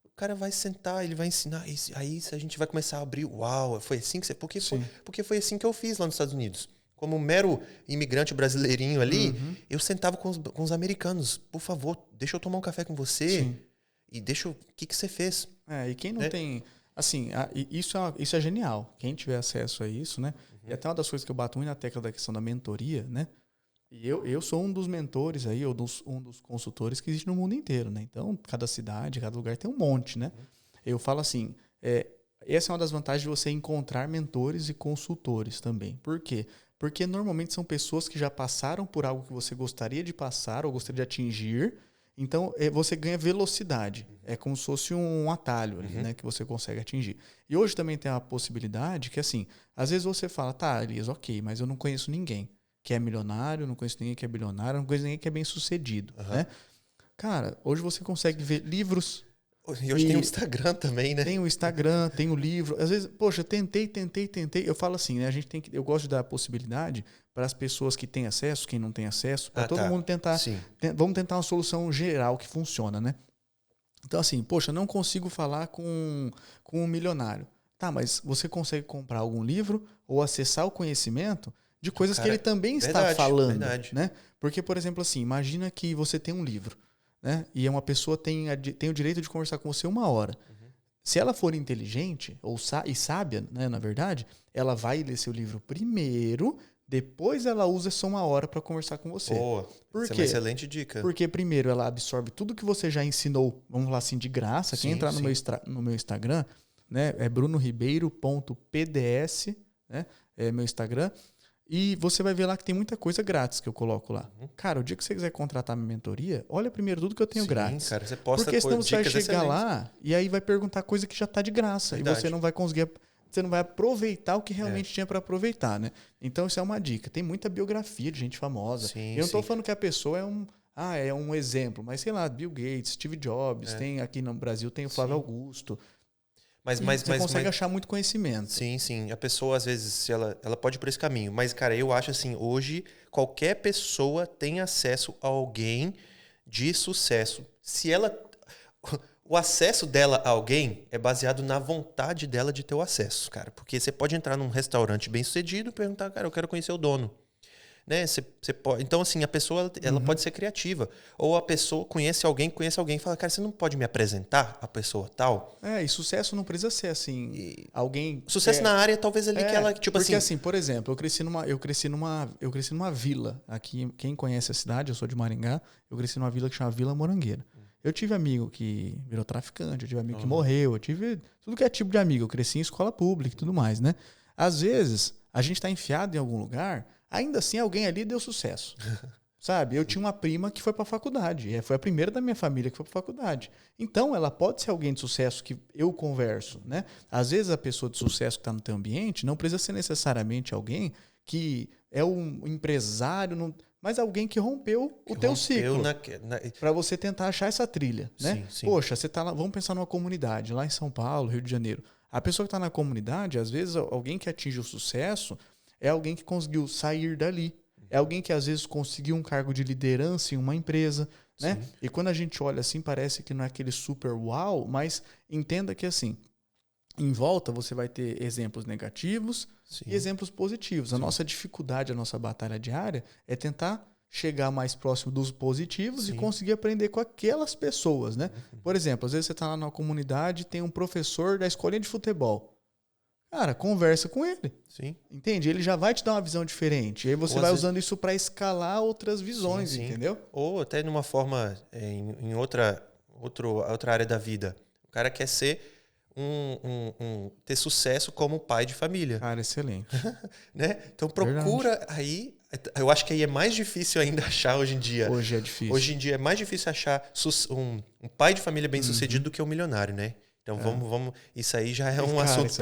O cara vai sentar, ele vai ensinar. Aí a gente vai começar a abrir. Uau, foi assim que você... Porque foi assim que eu fiz lá nos Estados Unidos. Como mero imigrante brasileirinho ali, eu sentava com os americanos. Por favor, deixa eu tomar um café com você. Sim. E deixa o que você fez. E quem não tem... Assim, isso é genial. Quem tiver acesso a isso, né? E até uma das coisas que eu bato muito na tecla da questão da mentoria, né? E eu sou um dos mentores aí, um dos consultores que existe no mundo inteiro, né? Então, cada cidade, cada lugar tem um monte, né? Eu falo assim, essa é uma das vantagens de você encontrar mentores e consultores também. Por quê? Porque normalmente são pessoas que já passaram por algo que você gostaria de passar ou gostaria de atingir. Então, você ganha velocidade. É como se fosse um atalho ali, né? Que você consegue atingir. E hoje também tem a possibilidade que, assim, às vezes você fala, tá, Elias, ok, mas eu não conheço ninguém que é milionário, não conheço ninguém que é bilionário, não conheço ninguém que é bem-sucedido, né? Cara, hoje você consegue ver livros... E hoje tem o Instagram também, né? Tem o Instagram, tem o livro. Às vezes, poxa, tentei. Eu falo assim, né? Eu gosto de dar a possibilidade para as pessoas que têm acesso, quem não tem acesso, para todo mundo tentar... Vamos tentar uma solução geral que funciona, né? Então, assim, poxa, não consigo falar com um milionário. Tá, mas você consegue comprar algum livro ou acessar o conhecimento de coisas que ele também está falando, né? Porque, por exemplo, assim, imagina que você tem um livro, né? E uma pessoa tem o direito de conversar com você 1 hora. Se ela for inteligente e sábia, né, na verdade, ela vai ler seu livro primeiro, depois ela usa essa 1 hora para conversar com você. Boa, isso é uma excelente dica. Porque primeiro ela absorve tudo que você já ensinou, vamos falar assim, de graça. Quem entrar no meu Instagram, né, é brunorribeiro.pds, né, é meu Instagram. E você vai ver lá que tem muita coisa grátis que eu coloco lá. Cara, o dia que você quiser contratar minha mentoria, olha primeiro tudo que eu tenho grátis. Cara, você posta porque senão você vai chegar excelentes lá e aí vai perguntar coisa que já está de graça. Verdade. E você não vai conseguir... Você não vai aproveitar o que realmente tinha para aproveitar, né? Então, isso é uma dica. Tem muita biografia de gente famosa. Eu não estou falando que a pessoa é um exemplo, mas sei lá, Bill Gates, Steve Jobs, tem aqui no Brasil tem o Flávio Augusto. Mas você consegue achar muito conhecimento. Sim. A pessoa, às vezes, ela pode ir por esse caminho. Mas, cara, eu acho assim, hoje, qualquer pessoa tem acesso a alguém de sucesso. Se ela... O acesso dela a alguém é baseado na vontade dela de ter o acesso, cara. Porque você pode entrar num restaurante bem-sucedido e perguntar, cara, eu quero conhecer o dono. Né? Você pode... Então, assim, a pessoa ela pode ser criativa. Ou a pessoa conhece alguém e fala, cara, você não pode me apresentar a pessoa tal? E sucesso não precisa ser assim, alguém... Sucesso na área, talvez ali que ela, tipo porque assim, por exemplo, eu cresci numa vila. Aqui, quem conhece a cidade, eu sou de Maringá, eu cresci numa vila que chama Vila Morangueira. Eu tive amigo que virou traficante, eu tive amigo que morreu, eu tive tudo que é tipo de amigo. Eu cresci em escola pública e tudo mais, né? Às vezes, a gente está enfiado em algum lugar, ainda assim alguém ali deu sucesso. sabe? Eu tinha uma prima que foi para a faculdade. Foi a primeira da minha família que foi para a faculdade. Então, ela pode ser alguém de sucesso que eu converso, né? Às vezes, a pessoa de sucesso que está no teu ambiente não precisa ser necessariamente alguém que é um empresário, mas alguém que rompeu o teu ciclo. Para você tentar achar essa trilha, né? Sim, sim. Poxa, você tá lá, vamos pensar numa comunidade, lá em São Paulo, Rio de Janeiro. A pessoa que está na comunidade, às vezes, alguém que atinge o sucesso é alguém que conseguiu sair dali. É alguém que, às vezes, conseguiu um cargo de liderança em uma empresa, né? E quando a gente olha assim, parece que não é aquele super uau, mas entenda que, assim, em volta você vai ter exemplos negativos e exemplos positivos. A nossa dificuldade, a nossa batalha diária é tentar chegar mais próximo dos positivos e conseguir aprender com aquelas pessoas, né? Por exemplo, às vezes você está lá na comunidade e tem um professor da escolinha de futebol. Cara, conversa com ele. Sim. Entende? Ele já vai te dar uma visão diferente. E aí você vai usando isso para escalar outras visões, entendeu? Ou até numa forma, em outra área da vida. O cara quer ser ter sucesso como pai de família. Cara, excelente. Né? Então procura aí. Eu acho que aí é mais difícil ainda achar hoje em dia. Hoje é difícil. Hoje em dia é mais difícil achar um pai de família bem sucedido do que um milionário, né? Então vamos. Isso aí já é um assunto.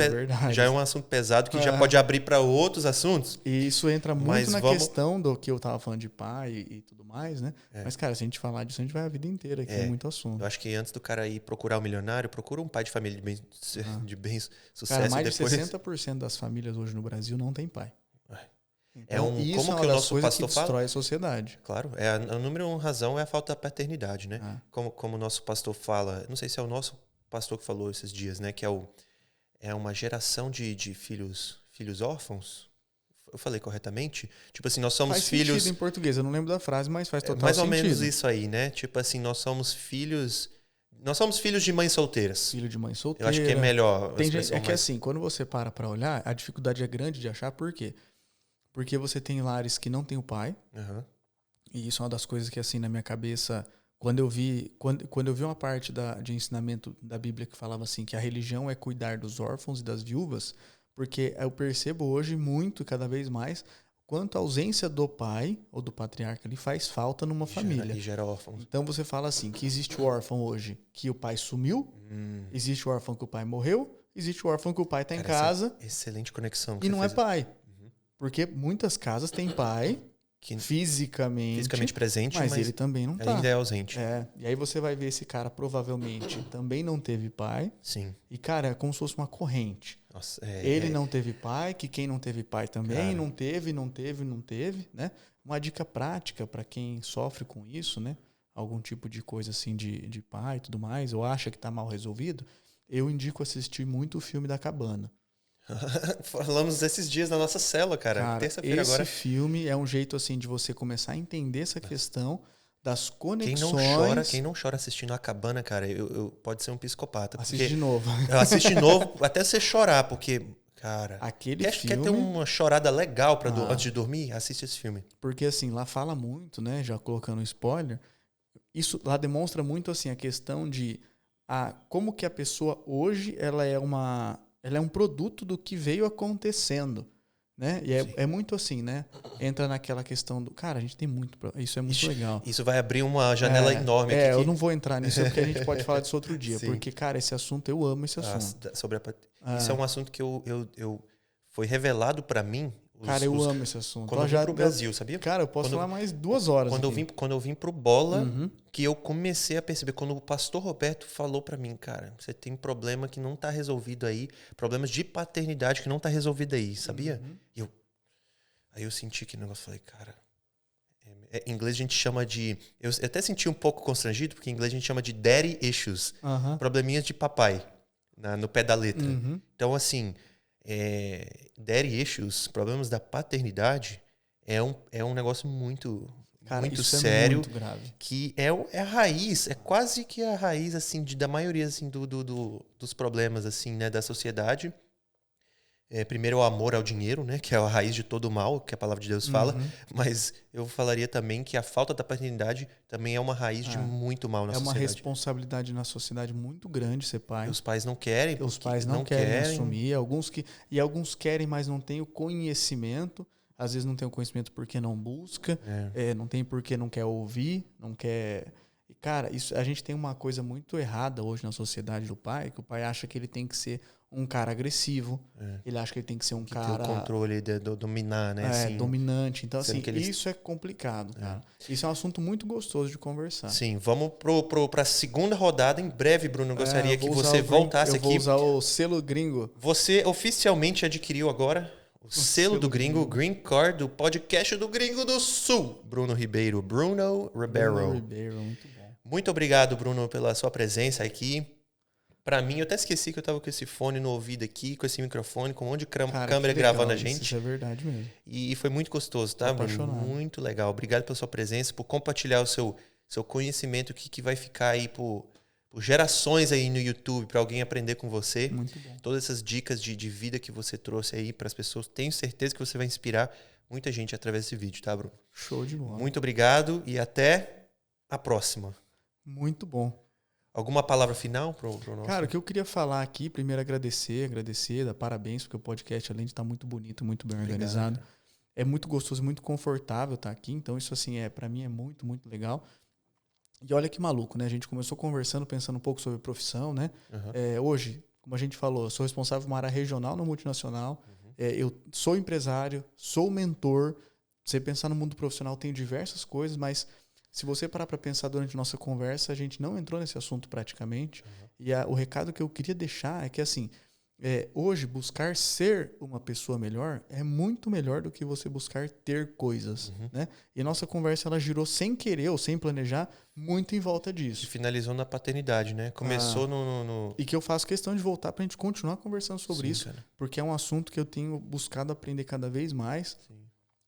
Já é um assunto pesado que já pode abrir para outros assuntos. E isso entra muito na questão do que eu tava falando de pai e tudo mais, né? Mas, cara, se a gente falar disso, a gente vai a vida inteira, que é muito assunto. Eu acho que antes do cara ir procurar um milionário, procura um pai de família de bem sucesso. Cara, mais de 60% das famílias hoje no Brasil não tem pai. Então, isso como é uma que o das nosso coisas pastor que fala? destrói a sociedade. Claro, a número 1 razão é a falta da paternidade, né? Como o nosso pastor fala, não sei se é o nosso pastor que falou esses dias, né? Que é uma geração de filhos órfãos. Eu falei corretamente? Tipo assim, nós somos filhos... Faz sentido em português, eu não lembro da frase, mas faz total mais sentido. Mais ou menos isso aí, né? Tipo assim, nós somos filhos de mães solteiras. Filho de mãe solteira. Eu acho que é melhor. É que assim, quando você para olhar, a dificuldade é grande de achar, por quê? Porque você tem lares que não tem o pai. E isso é uma das coisas que, assim, na minha cabeça... Quando eu vi uma parte de ensinamento da Bíblia que falava assim, que a religião é cuidar dos órfãos e das viúvas, porque eu percebo hoje muito, cada vez mais, quanto a ausência do pai ou do patriarca ali faz falta numa família. E gera órfãos. Então você fala assim, que existe o órfão hoje que o pai sumiu, existe o órfão que o pai morreu, existe o órfão que o pai está em casa. Excelente conexão. E não é pai. Porque muitas casas têm pai... fisicamente presente, mas ele também não tá. Ainda é ausente. E aí você vai ver esse cara provavelmente também não teve pai. Sim. E, cara, é como se fosse uma corrente. Nossa, ele não teve pai, que quem não teve pai também não teve, né? Uma dica prática para quem sofre com isso, né? Algum tipo de coisa assim de pai e tudo mais, ou acha que tá mal resolvido, eu indico assistir muito o filme da Cabana. Falamos esses dias na nossa célula, cara. Terça-feira agora. Esse filme é um jeito assim de você começar a entender essa questão das conexões. Quem não chora assistindo A Cabana, cara, pode ser um psicopata. Assiste de novo. Assiste de novo até você chorar, porque, cara, aquele filme... quer ter uma chorada legal antes de dormir? Assiste esse filme. Porque assim, lá fala muito, né? Já colocando spoiler, isso lá demonstra muito assim a questão de como que a pessoa hoje ela é um produto do que veio acontecendo, né? E é muito assim, né? Entra naquela questão do... Cara, a gente tem muito... Isso é muito legal. Isso vai abrir uma janela enorme aqui. Eu não vou entrar nisso porque a gente pode falar disso outro dia. Porque, cara, esse assunto, eu amo esse assunto. Isso é um assunto que foi revelado para mim. Cara, eu amo esse assunto. Quando eu vim pro Brasil, sabia? Cara, eu posso falar mais 2 horas. Quando eu vim pro Bola, que eu comecei a perceber, quando o pastor Roberto falou para mim, cara, você tem problema que não tá resolvido aí, problemas de paternidade que não tá resolvido aí, sabia? Aí eu senti que negócio, falei, cara, em inglês a gente chama de... Eu até senti um pouco constrangido, porque em inglês a gente chama de daddy issues, probleminhas de papai, no pé da letra. Então, assim... daddy issues, problemas da paternidade, é um negócio muito, muito sério, muito grave. Que é a raiz, é quase que a raiz assim da maioria assim dos problemas assim, né, da sociedade. Primeiro, o amor ao dinheiro, né, que é a raiz de todo o mal, que a palavra de Deus fala, mas eu falaria também que a falta da paternidade também é uma raiz de muito mal na sociedade. É uma responsabilidade na sociedade muito grande ser pai. E os pais não querem. Os pais não querem assumir. Alguns querem, mas não têm o conhecimento. às vezes não tem o conhecimento porque não busca, não tem porque não quer ouvir, não quer... E, cara, isso, a gente tem uma coisa muito errada hoje na sociedade do pai, que o pai acha que ele tem que ser um cara agressivo, ele acha que ele tem que ser um cara... Tem o controle de dominar, né? Assim, dominante. Então, assim, isso é complicado, cara. Isso é um assunto muito gostoso de conversar. Sim, vamos para a segunda rodada. Em breve, Bruno, gostaria que você voltasse aqui. Eu vou usar o selo gringo. Você oficialmente adquiriu agora o selo do gringo, o Green Card, do podcast do Gringo do Sul. Bruno Ribeiro. Bruno Ribeiro, muito bom. Muito obrigado, Bruno, pela sua presença aqui. Pra mim, eu até esqueci que eu tava com esse fone no ouvido aqui, com esse microfone, com um monte de câmera gravando a gente. Isso é verdade mesmo. E foi muito gostoso, tá, Bruno? Muito legal. Obrigado pela sua presença, por compartilhar o seu conhecimento que vai ficar aí por gerações aí no YouTube, para alguém aprender com você. Muito bom. Todas essas dicas de vida que você trouxe aí para as pessoas. Tenho certeza que você vai inspirar muita gente através desse vídeo, tá, Bruno? Show de bola. Muito obrigado e até a próxima. Muito bom. Alguma palavra final pro nosso... Cara, o que eu queria falar aqui, primeiro agradecer, dar parabéns, porque o podcast, além de estar muito bonito, muito bem organizado, é muito gostoso, muito confortável estar aqui. Então, isso assim, para mim é muito, muito legal. E olha que maluco, né? A gente começou conversando, pensando um pouco sobre profissão, né? Hoje, como a gente falou, eu sou responsável por uma área regional na multinacional. Eu sou empresário, sou mentor. Você pensar no mundo profissional tem diversas coisas, mas se você parar para pensar durante a nossa conversa, a gente não entrou nesse assunto praticamente. E o recado que eu queria deixar é que, assim, hoje buscar ser uma pessoa melhor é muito melhor do que você buscar ter coisas, né? E a nossa conversa, ela girou sem querer ou sem planejar muito em volta disso. E finalizou na paternidade, né? Começou no... E que eu faço questão de voltar para a gente continuar conversando sobre isso, cara. Porque é um assunto que eu tenho buscado aprender cada vez mais.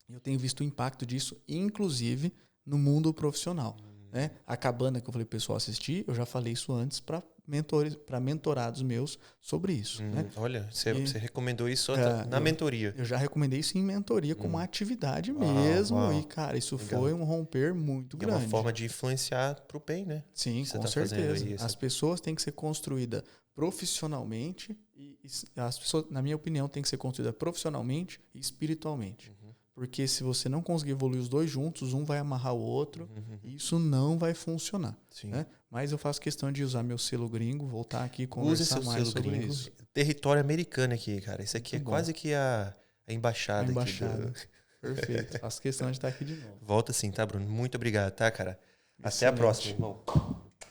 E eu tenho visto o impacto disso, inclusive no mundo profissional. Né? A cabana que eu falei pro pessoal assistir, eu já falei isso antes para mentorados meus sobre isso. Né? Olha, você recomendou isso na mentoria. Eu já recomendei isso em mentoria como atividade mesmo. Uau. E, cara, isso foi um romper muito grande. É uma forma de influenciar pro bem, né? Sim, com certeza. As pessoas têm que ser construídas profissionalmente e as pessoas, na minha opinião, têm que ser construídas profissionalmente e espiritualmente. Porque se você não conseguir evoluir os dois juntos, um vai amarrar o outro, e isso não vai funcionar. Né? Mas eu faço questão de usar meu selo gringo, voltar aqui e conversar mais sobre gringo. Isso. Território americano aqui, cara. Isso aqui muito é quase que a embaixada. Aqui Perfeito. Faço questão de estar aqui de novo. Volta sim, tá, Bruno? Muito obrigado, tá, cara? Até a próxima, irmão.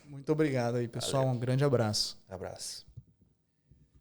Muito obrigado aí, pessoal. Valeu. Um grande abraço. Abraço.